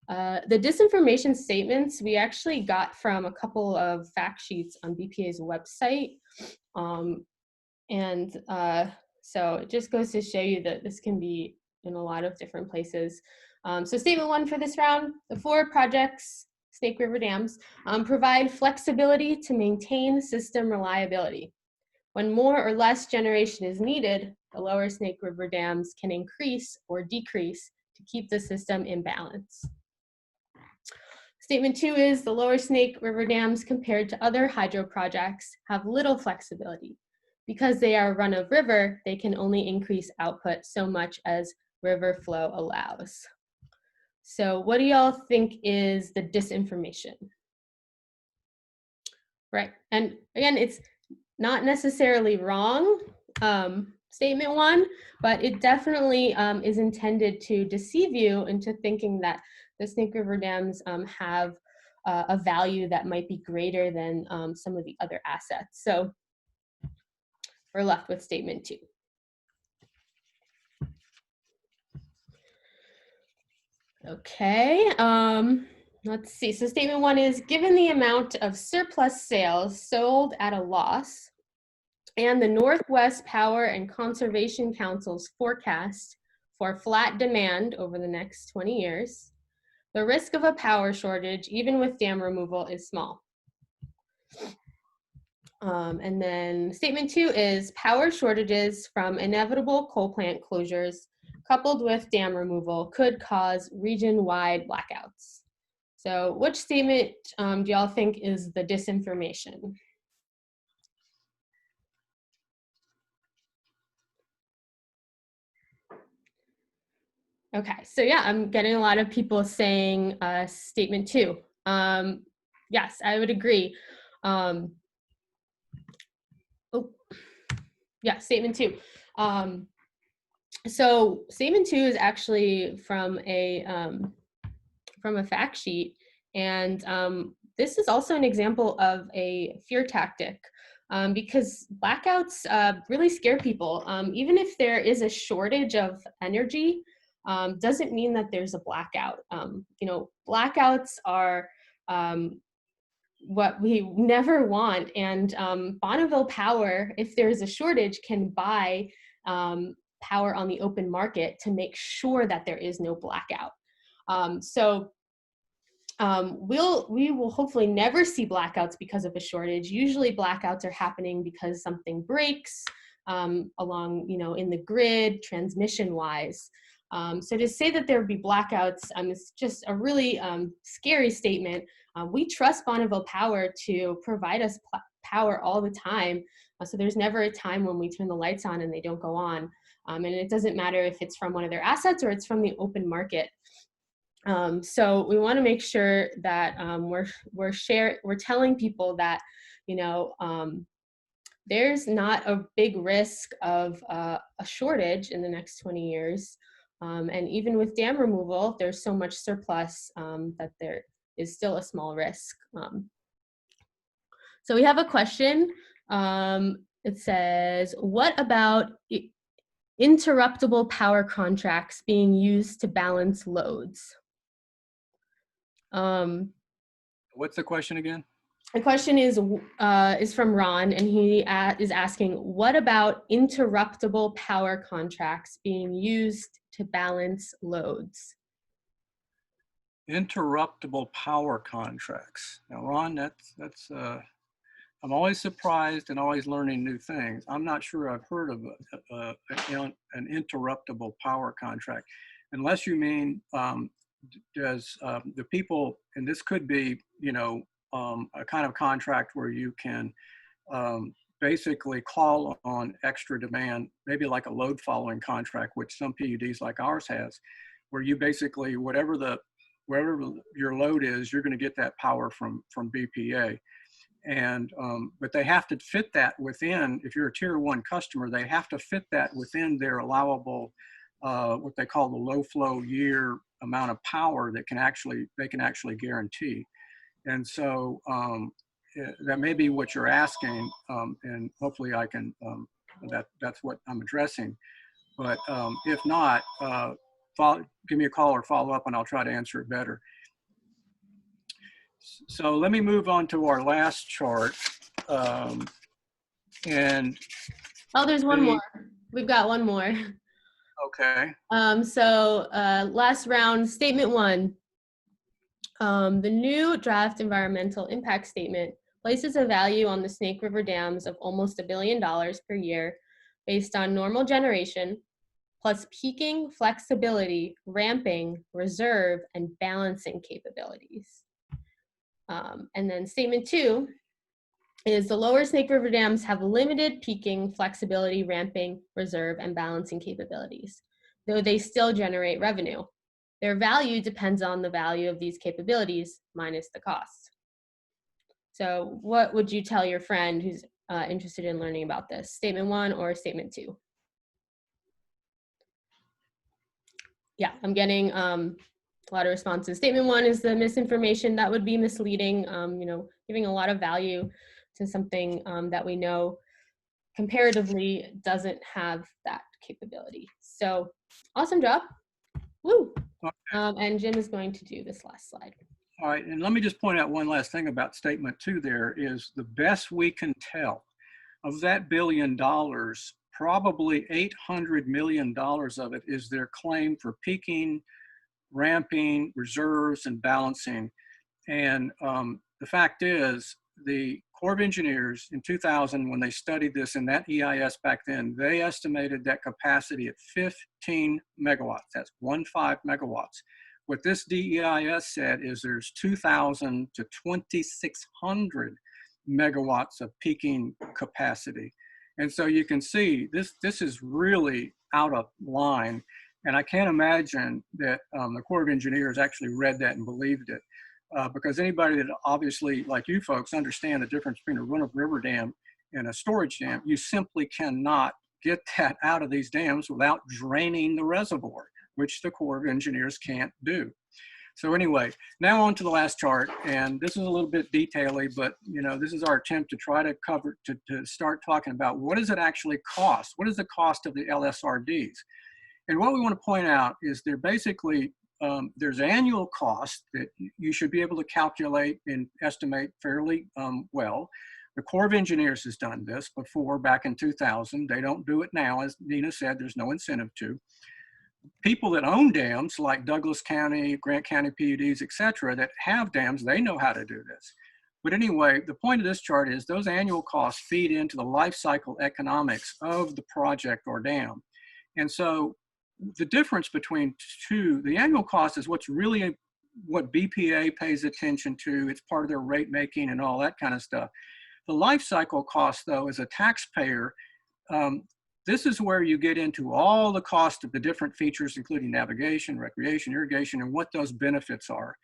the disinformation statements we actually got from a couple of fact sheets on BPA's website. So it just goes to show you that this can be in a lot of different places. So statement 1 for this round, the 4 projects, Snake River dams, provide flexibility to maintain system reliability. When more or less generation is needed, the lower Snake River dams can increase or decrease to keep the system in balance. Statement 2 is the lower Snake River dams compared to other hydro projects have little flexibility. Because they are run of river, they can only increase output so much as river flow allows. So what do y'all think is the disinformation? Right, and again, it's not necessarily wrong, statement 1, but it definitely is intended to deceive you into thinking that the Snake River dams have a value that might be greater than some of the other assets. So we're left with statement 2. Okay, let's see. So statement 1 is, given the amount of surplus sales sold at a loss and the Northwest Power and Conservation Council's forecast for flat demand over the next 20 years, the risk of a power shortage, even with dam removal, is small. And then statement 2 is, power shortages from inevitable coal plant closures coupled with dam removal could cause region-wide blackouts. So which statement do y'all think is the disinformation? Okay, so yeah, I'm getting a lot of people saying statement 2. Yes, I would agree. Yeah, statement 2. So statement 2 is actually from a fact sheet, and this is also an example of a fear tactic, because blackouts really scare people. Even if there is a shortage of energy, doesn't mean that there's a blackout. Blackouts are what we never want, and Bonneville Power, if there's a shortage, can buy power on the open market to make sure that there is no blackout. We will hopefully never see blackouts because of a shortage. Usually blackouts are happening because something breaks along, in the grid, transmission wise. So to say that there would be blackouts is just a really scary statement. We trust Bonneville Power to provide us power all the time. So there's never a time when we turn the lights on and they don't go on. And it doesn't matter if it's from one of their assets or it's from the open market. So we want to make sure that we're telling people that, there's not a big risk of a shortage in the next 20 years. And even with dam removal, there's so much surplus that there is still a small risk. So we have a question. It says, what about interruptible power contracts being used to balance loads? What's the question again? The question is from Ron, and he is asking, what about interruptible power contracts being used to balance loads? Interruptible power contracts. Now, Ron, that's I'm always surprised and always learning new things. I'm not sure I've heard of an interruptible power contract, unless you mean does the people, and this could be, a kind of contract where you can basically call on extra demand, maybe like a load following contract, which some PUDs like ours has, where you basically, wherever your load is, you're going to get that power from BPA. And but they have to fit that within, if you're a tier 1 customer, they have to fit that within their allowable what they call the low flow year amount of power that they can actually guarantee. And so that may be what you're asking, and hopefully I can that's what I'm addressing. But if not, give me a call or follow up and I'll try to answer it better. So let me move on to our last chart. And oh, there's one more. We've got one more. Okay. So last round, statement 1. The new draft environmental impact statement places a value on the Snake River dams of almost $1 billion per year based on normal generation, plus peaking, flexibility, ramping, reserve, and balancing capabilities. And then statement 2 is the lower Snake River dams have limited peaking, flexibility, ramping, reserve, and balancing capabilities, though they still generate revenue. Their value depends on the value of these capabilities minus the cost. So what would you tell your friend who's interested in learning about this? Statement 1 or statement 2? Yeah, I'm getting a lot of responses. Statement 1 is the misinformation that would be misleading, giving a lot of value to something that we know comparatively doesn't have that capability. So awesome job. Woo. And Jim is going to do this last slide. All right, and let me just point out one last thing about statement 2 there is the best we can tell of that $1 billion, probably $800 million of it is their claim for peaking, ramping, reserves, and balancing. And the fact is, the Corps of Engineers in 2000, when they studied this in that EIS back then, they estimated that capacity at 15 megawatts. That's 15 megawatts. What this DEIS said is there's 2,000 to 2,600 megawatts of peaking capacity. And so you can see this is really out of line. And I can't imagine that the Corps of Engineers actually read that and believed it. Because anybody that obviously, like you folks, understand the difference between a run-of-river dam and a storage dam, you simply cannot get that out of these dams without draining the reservoir, which the Corps of Engineers can't do. So anyway, now on to the last chart, and this is a little bit detail-y, but this is our attempt to try to cover, to start talking about what does it actually cost? What is the cost of the LSRDs? And what we want to point out is they're basically, there's annual cost that you should be able to calculate and estimate fairly well. The Corps of Engineers has done this before back in 2000. They don't do it now. As Nina said, there's no incentive to. People that own dams like Douglas County, Grant County PUDs, et cetera, that have dams, they know how to do this. But anyway, the point of this chart is those annual costs feed into the life cycle economics of the project or dam. And so the difference between two, the annual cost is what's really what BPA pays attention to. It's part of their rate making and all that kind of stuff. The life cycle cost, though, as a taxpayer, this is where you get into all the cost of the different features, including navigation, recreation, irrigation, and what those benefits are.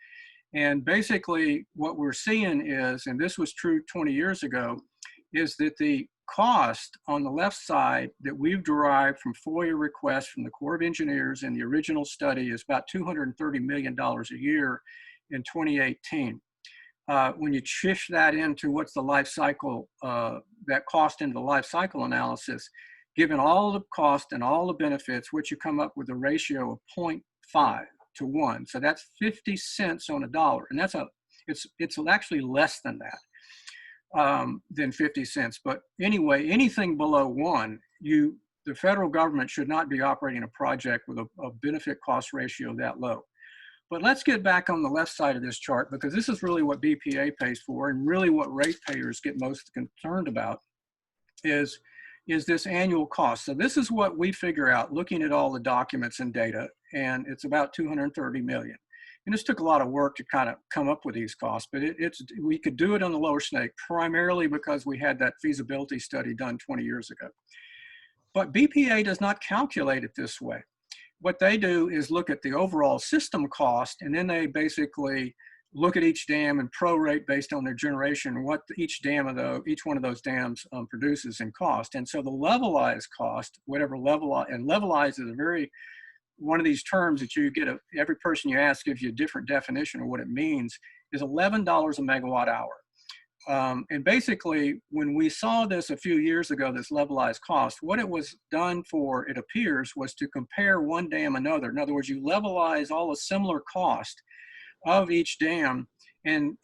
And basically what we're seeing is, and this was true 20 years ago, is that the cost on the left side that we've derived from FOIA requests from the Corps of Engineers in the original study is about $230 million a year in 2018. When you shift that into what's the life cycle, that cost into the life cycle analysis, given all the cost and all the benefits, what you come up with a ratio of 0.5 to 1. So that's 50 cents on a dollar. And it's actually less than that. Than 50 cents. But anyway, anything below 1, the federal government should not be operating a project with a benefit cost ratio that low. But let's get back on the left side of this chart, because this is really what BPA pays for, and really what ratepayers get most concerned about is this annual cost. So this is what we figure out looking at all the documents and data, and it's about 230 million. And this took a lot of work to kind of come up with these costs, but we could do it on the Lower Snake primarily because we had that feasibility study done 20 years ago. But BPA does not calculate it this way. What they do is look at the overall system cost, and then they basically look at each dam and prorate based on their generation what each one of those dams produces in cost. And so the levelized cost, whatever levelized is one of these terms that you get, every person you ask gives you a different definition of what it means, is $11 a megawatt hour. And basically, when we saw this a few years ago, this levelized cost, what it was done for, it appears, was to compare one dam another. In other words, you levelize all the similar cost of each dam and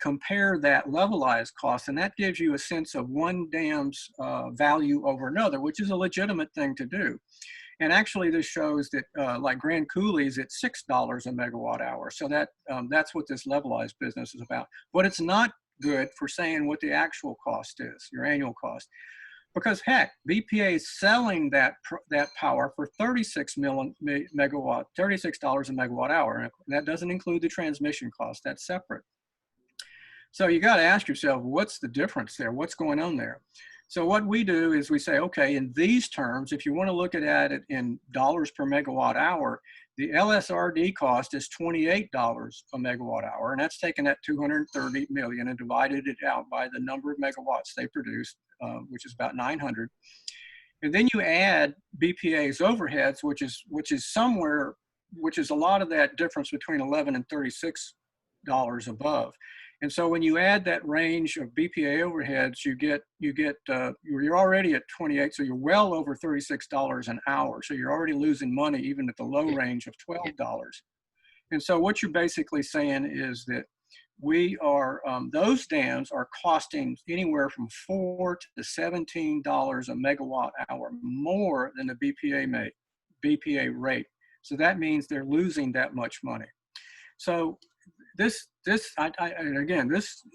compare that levelized cost, and that gives you a sense of one dam's value over another, which is a legitimate thing to do. And actually, this shows that like Grand Coulee's at $6 a megawatt hour. So that's what this levelized business is about. But it's not good for saying what the actual cost is, your annual cost. Because heck, BPA is selling that power for $36 a megawatt hour. And that doesn't include the transmission cost, that's separate. So you got to ask yourself, what's the difference there? What's going on there? So what we do is we say, okay, in these terms, if you want to look at it in dollars per megawatt hour, the LSRD cost is $28 a megawatt hour, and that's taken that 230 million and divided it out by the number of megawatts they produce, which is about 900. And then you add BPA's overheads, which is a lot of that difference between 11 and $36 above. And so when you add that range of BPA overheads, you're already at 28, so you're well over $36 an hour. So you're already losing money even at the low range of $12. And so what you're basically saying is that those dams are costing anywhere from $4 to $17 a megawatt hour more than the BPA rate. So that means they're losing that much money. So and again,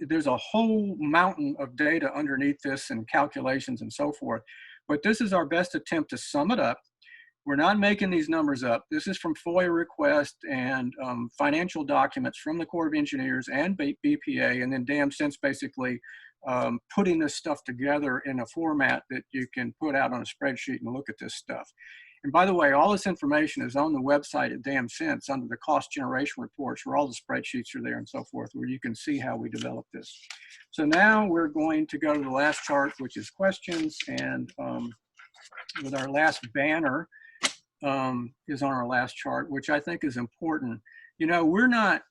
there's a whole mountain of data underneath this and calculations and so forth, but this is our best attempt to sum it up. We're not making these numbers up. This is from FOIA requests and financial documents from the Corps of Engineers and BPA, and then DamSense basically putting this stuff together in a format that you can put out on a spreadsheet and look at this stuff. And by the way, all this information is on the website at DamSense under the cost generation reports, where all the spreadsheets are there and so forth, where you can see how we develop this. So now we're going to go to the last chart, which is questions. And with our last banner is on our last chart, which I think is important. We're not,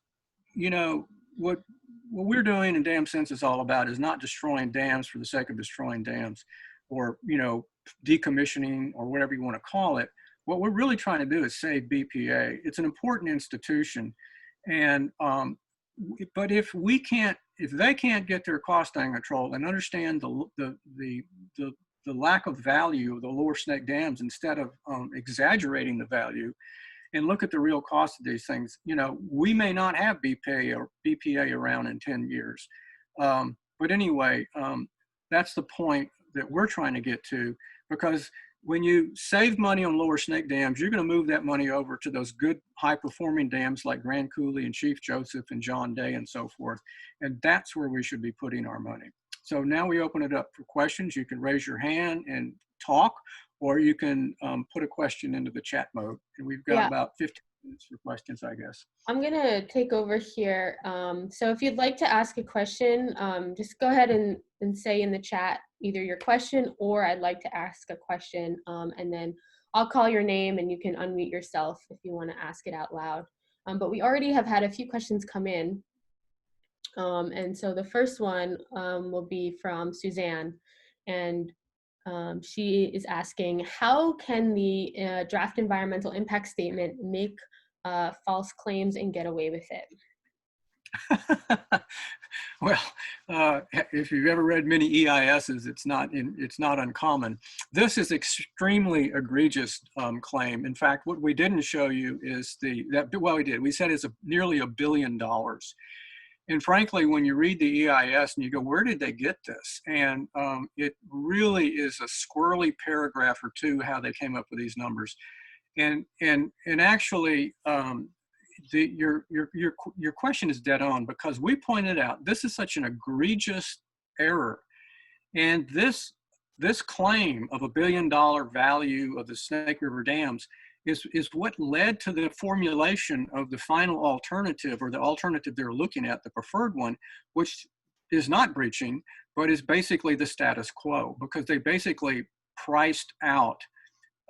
what we're doing in DamSense is all about is not destroying dams for the sake of destroying dams, or, decommissioning, or whatever you want to call it. What we're really trying to do is save BPA. It's an important institution. And, but if they can't get their cost under control and understand the lack of value of the Lower Snake dams, instead of exaggerating the value, and look at the real cost of these things, we may not have BPA around in 10 years. But anyway, that's the point that we're trying to get to, because when you save money on Lower Snake dams, you're going to move that money over to those good high-performing dams like Grand Coulee and Chief Joseph and John Day and so forth. And that's where we should be putting our money. So now we open it up for questions. You can raise your hand and talk, or you can put a question into the chat mode. And we've got about 15 minutes for questions, I guess. I'm going to take over here. So if you'd like to ask a question, just go ahead and say in the chat either your question or I'd like to ask a question, and then I'll call your name and you can unmute yourself if you want to ask it out loud. But we already have had a few questions come in. And so the first one will be from Suzanne, and she is asking, how can the draft environmental impact statement make false claims and get away with it? Well, if you've ever read many EISs, it's not uncommon. This is extremely egregious claim. In fact, what we didn't show you is well, we did. We said it's nearly $1 billion. And frankly, when you read the EIS and you go, where did they get this? And it really is a squirrely paragraph or two how they came up with these numbers. And actually, your question is dead on, because we pointed out this is such an egregious error, and this claim of $1 billion value of the Snake River dams is what led to the formulation of the final alternative, or the alternative they're looking at, the preferred one, which is not breaching, but is basically the status quo, because they basically priced out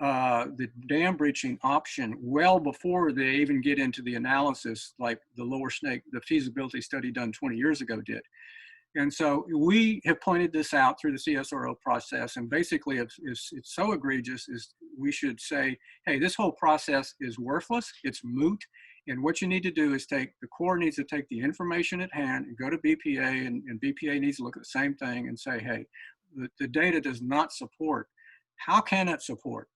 the dam breaching option well before they even get into the analysis, like the Lower Snake, the feasibility study done 20 years ago did. And so we have pointed this out through the CSRO process, and basically it's so egregious is we should say, hey, this whole process is worthless, it's moot, and what you need to do is the Corps needs to take the information at hand and go to BPA, and BPA needs to look at the same thing and say, hey, the data does not support. How can it support?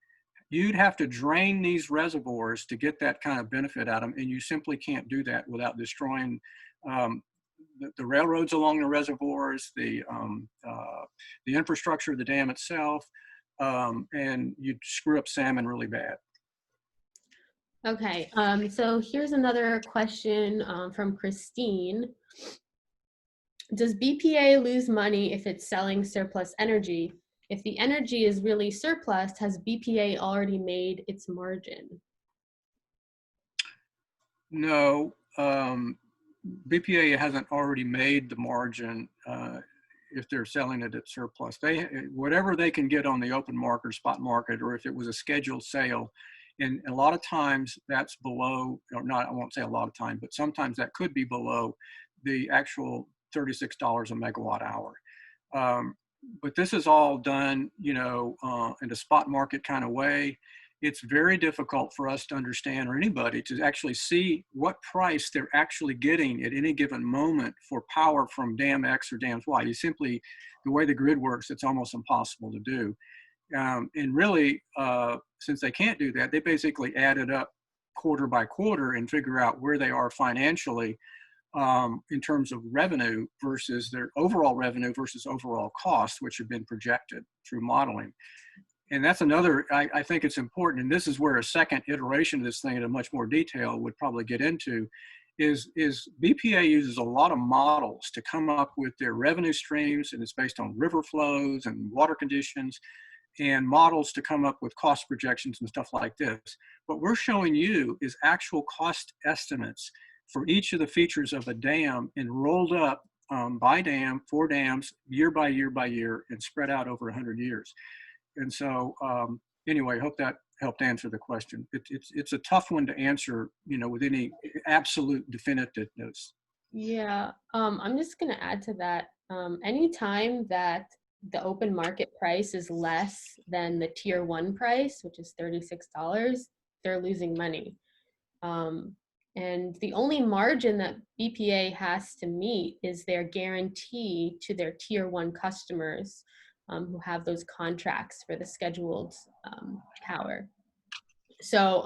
You'd have to drain these reservoirs to get that kind of benefit out of them, and you simply can't do that without destroying the railroads along the reservoirs, the infrastructure of the dam itself, and you'd screw up salmon really bad. Okay, so here's another question from Christine. Does BPA lose money if it's selling surplus energy? If the energy is really surplus, has BPA already made its margin? No, BPA hasn't already made the margin if they're selling it at surplus. Whatever they can get on the open market or spot market, or if it was a scheduled sale, and a lot of times that's below, or not, I won't say a lot of time, but sometimes that could be below the actual $36 a megawatt hour. But this is all done, in a spot market kind of way. It's very difficult for us to understand, or anybody to actually see what price they're actually getting at any given moment for power from dam X or dams Y. The way the grid works, it's almost impossible to do. And really, since they can't do that, they basically add it up quarter by quarter and figure out where they are financially in terms of revenue versus their overall revenue versus overall costs, which have been projected through modeling. And that's another, I think it's important, and this is where a second iteration of this thing in a much more detail would probably get into, is BPA uses a lot of models to come up with their revenue streams, and it's based on river flows and water conditions, and models to come up with cost projections and stuff like this. What we're showing you is actual cost estimates for each of the features of a dam, and rolled up by dam, for dams, year by year by year, and spread out over 100 years. And so anyway, I hope that helped answer the question. It's a tough one to answer, with any absolute definitiveness. Yeah, I'm just going to add to that. Anytime that the open market price is less than the tier 1 price, which is $36, they're losing money. And the only margin that BPA has to meet is their guarantee to their tier 1 customers who have those contracts for the scheduled power. So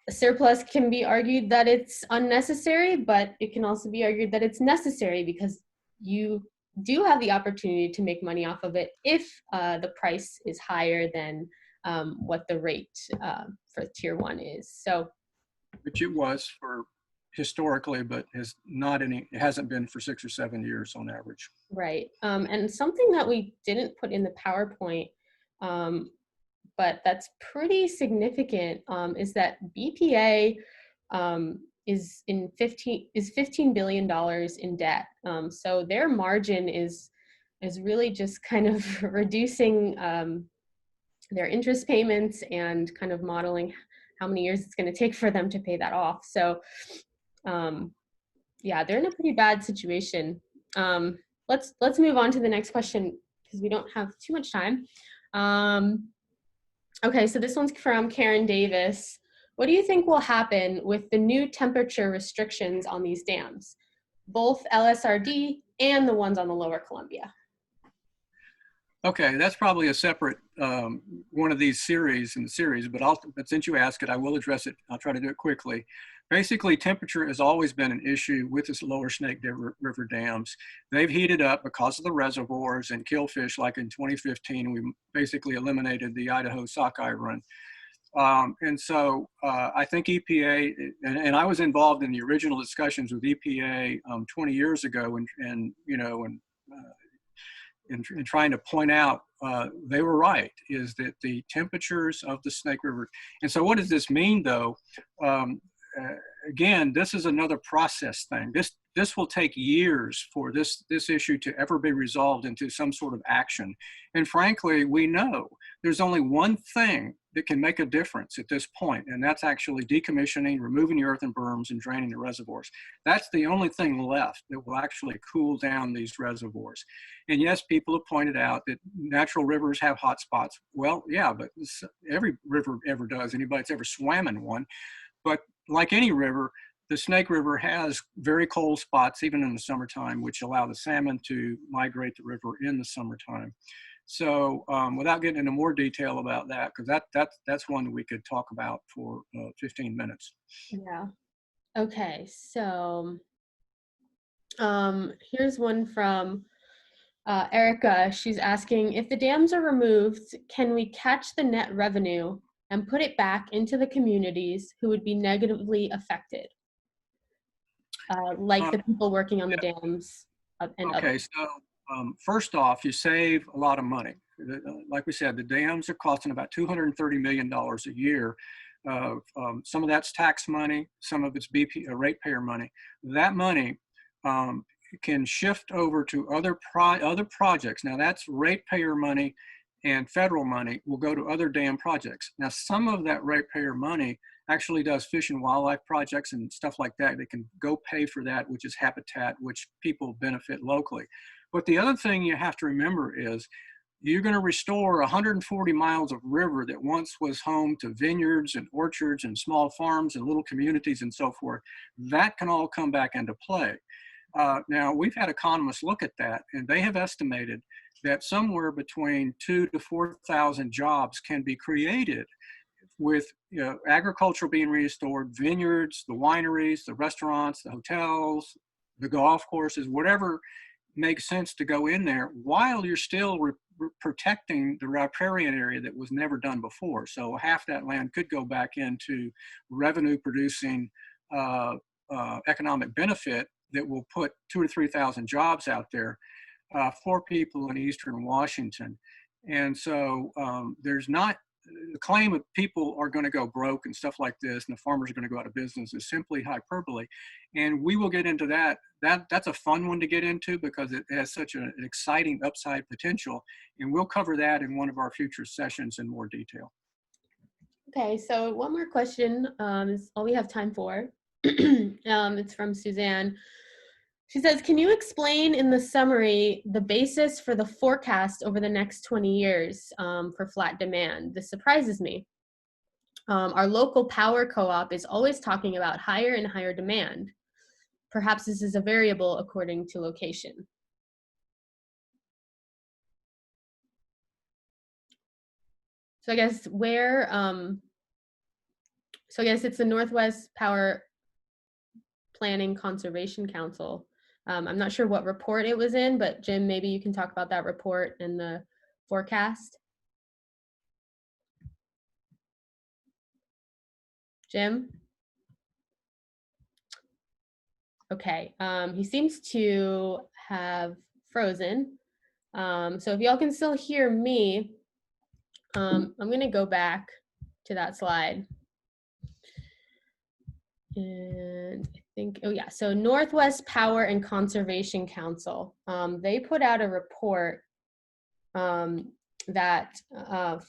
a surplus can be argued that it's unnecessary, but it can also be argued that it's necessary, because you do have the opportunity to make money off of it if the price is higher than what the rate for tier 1 is. So, which it was for historically, but it hasn't been for 6 or 7 years on average. Right. And something that we didn't put in the PowerPoint, but that's pretty significant, is that BPA is $15 billion in debt. So their margin is is really just kind of reducing their interest payments and kind of modeling how many years it's going to take for them to pay that off. So yeah, they're in a pretty bad situation. Let's move on to the next question because we don't have too much time. Okay, so this one's from Karen Davis. What do you think will happen with the new temperature restrictions on these dams, both LSRD and the ones on the Lower Columbia? Okay, that's probably a separate one of these series in the series, but since you asked it, I will address it. I'll try to do it quickly. Basically, temperature has always been an issue with this lower Snake River dams. They've heated up because of the reservoirs and kill fish. Like in 2015, we basically eliminated the Idaho sockeye run. And so I think EPA, and I was involved in the original discussions with EPA 20 years ago, and trying to point out they were right, is that the temperatures of the Snake River. And so what does this mean though? Again, this is another process thing. This will take years for this issue to ever be resolved into some sort of action. And frankly, we know there's only one thing that can make a difference at this point, and that's actually decommissioning, removing the earthen berms, and draining the reservoirs. That's the only thing left that will actually cool down these reservoirs. And yes, people have pointed out that natural rivers have hot spots. Well, yeah, but every river ever does. Anybody that's ever swam in one. But like any river, the Snake River has very cold spots, even in the summertime, which allow the salmon to migrate the river in the summertime. So without getting into more detail about that, because that's one that we could talk about for 15 minutes. Yeah. Okay, so here's one from Erica. She's asking, if the dams are removed, can we catch the net revenue and put it back into the communities who would be negatively affected? Like the people working on the dams and okay, others. so first off, you save a lot of money. Like we said, the dams are costing about $230 million a year. Some of that's tax money, some of it's ratepayer money. That money can shift over to other projects. Now that's ratepayer money, and federal money will go to other dam projects. Now some of that ratepayer money actually does fish and wildlife projects and stuff like that. They can go pay for that, which is habitat, which people benefit locally. But the other thing you have to remember is you're going to restore 140 miles of river that once was home to vineyards and orchards and small farms and little communities and so forth. That can all come back into play. Now, we've had economists look at that, and they have estimated that somewhere between 2,000 to 4,000 jobs can be created with agriculture being restored, vineyards, the wineries, the restaurants, the hotels, the golf courses, whatever makes sense to go in there while you're still protecting the riparian area that was never done before. So half that land could go back into revenue producing economic benefit that will put 2,000 to 3,000 jobs out there for people in Eastern Washington. And so there's not the claim that people are going to go broke and stuff like this, and the farmers are going to go out of business, is simply hyperbole. And we will get into that. That's a fun one to get into because it has such an exciting upside potential. And we'll cover that in one of our future sessions in more detail. Okay, so one more question is all we have time for. It's from Suzanne. She says, can you explain in the summary the basis for the forecast over the next 20 years for flat demand? This surprises me. Our local power co-op is always talking about higher and higher demand. Perhaps this is a variable according to location. So I guess where, so I guess it's the Northwest Power Planning Conservation Council. I'm not sure what report it was in, but Jim, maybe you can talk about that report and the forecast. Jim? Okay, he seems to have frozen. So if y'all can still hear me, I'm gonna go back to that slide. And I think, oh yeah, so Northwest Power and Conservation Council, they put out a report that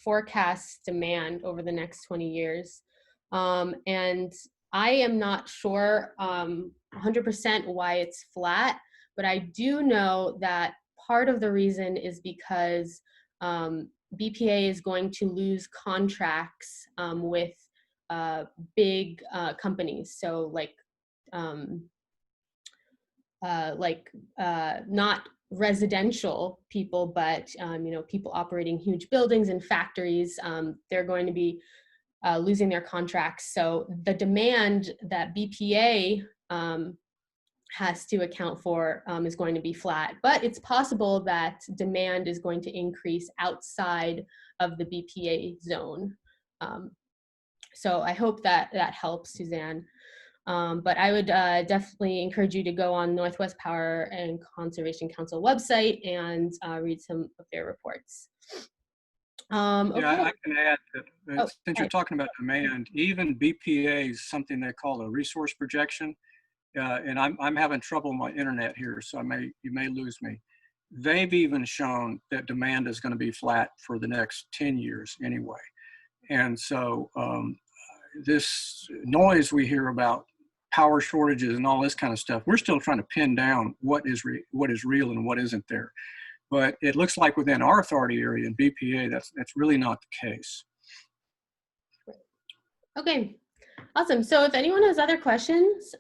forecasts demand over the next 20 years. And I am not sure 100% why it's flat, but I do know that part of the reason is because BPA is going to lose contracts with big companies. So not residential people, but people operating huge buildings and factories. They're going to be losing their contracts. So the demand that BPA has to account for is going to be flat, but it's possible that demand is going to increase outside of the BPA zone. So I hope that that helps, Suzanne. But I would definitely encourage you to go on Northwest Power and Conservation Council website and read some of their reports. Okay. Yeah, I can add that since you're Right. talking about demand, even BPA is something they call a resource projection. And I'm having trouble with my internet here, so you may lose me. They've even shown that demand is going to be flat for the next 10 years anyway. And so this noise we hear about power shortages and all this kind of stuff, we're still trying to pin down what is real and what isn't there. But it looks like within our authority area in BPA, that's really not the case. Okay, awesome. So if anyone has other questions,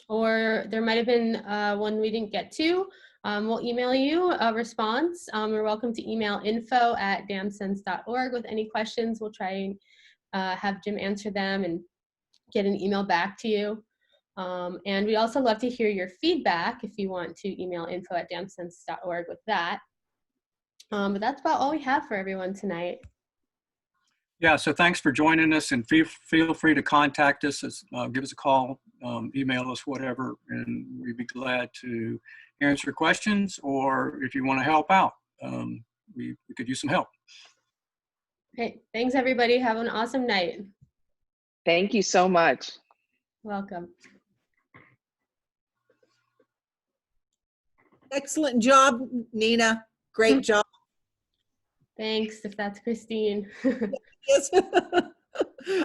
or there might have been one we didn't get to, we'll email you a response. You're welcome to email info@damsense.org with any questions. We'll try and have Jim answer them and get an email back to you. And we'd also love to hear your feedback if you want to email info@damsense.org with that. But that's about all we have for everyone tonight. Yeah, so thanks for joining us, and feel free to contact us, give us a call, email us, whatever, and we'd be glad to answer questions, or if you want to help out, we could use some help. Okay, thanks everybody. Have an awesome night. Thank you so much. Welcome. Excellent job, Nina. Great job. Thanks, if that's Christine. Yes.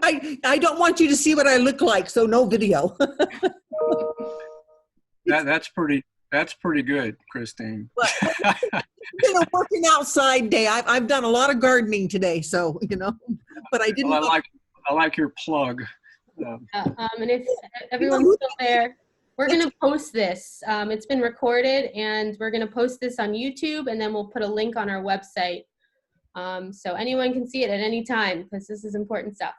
I don't want you to see what I look like, so no video. That's pretty good, Christine. It's been a working outside day. I've done a lot of gardening today, so but I didn't. Well, I like your plug. And if everyone's still there, we're going to post this. It's been recorded, and we're going to post this on YouTube, and then we'll put a link on our website. So anyone can see it at any time, because this is important stuff.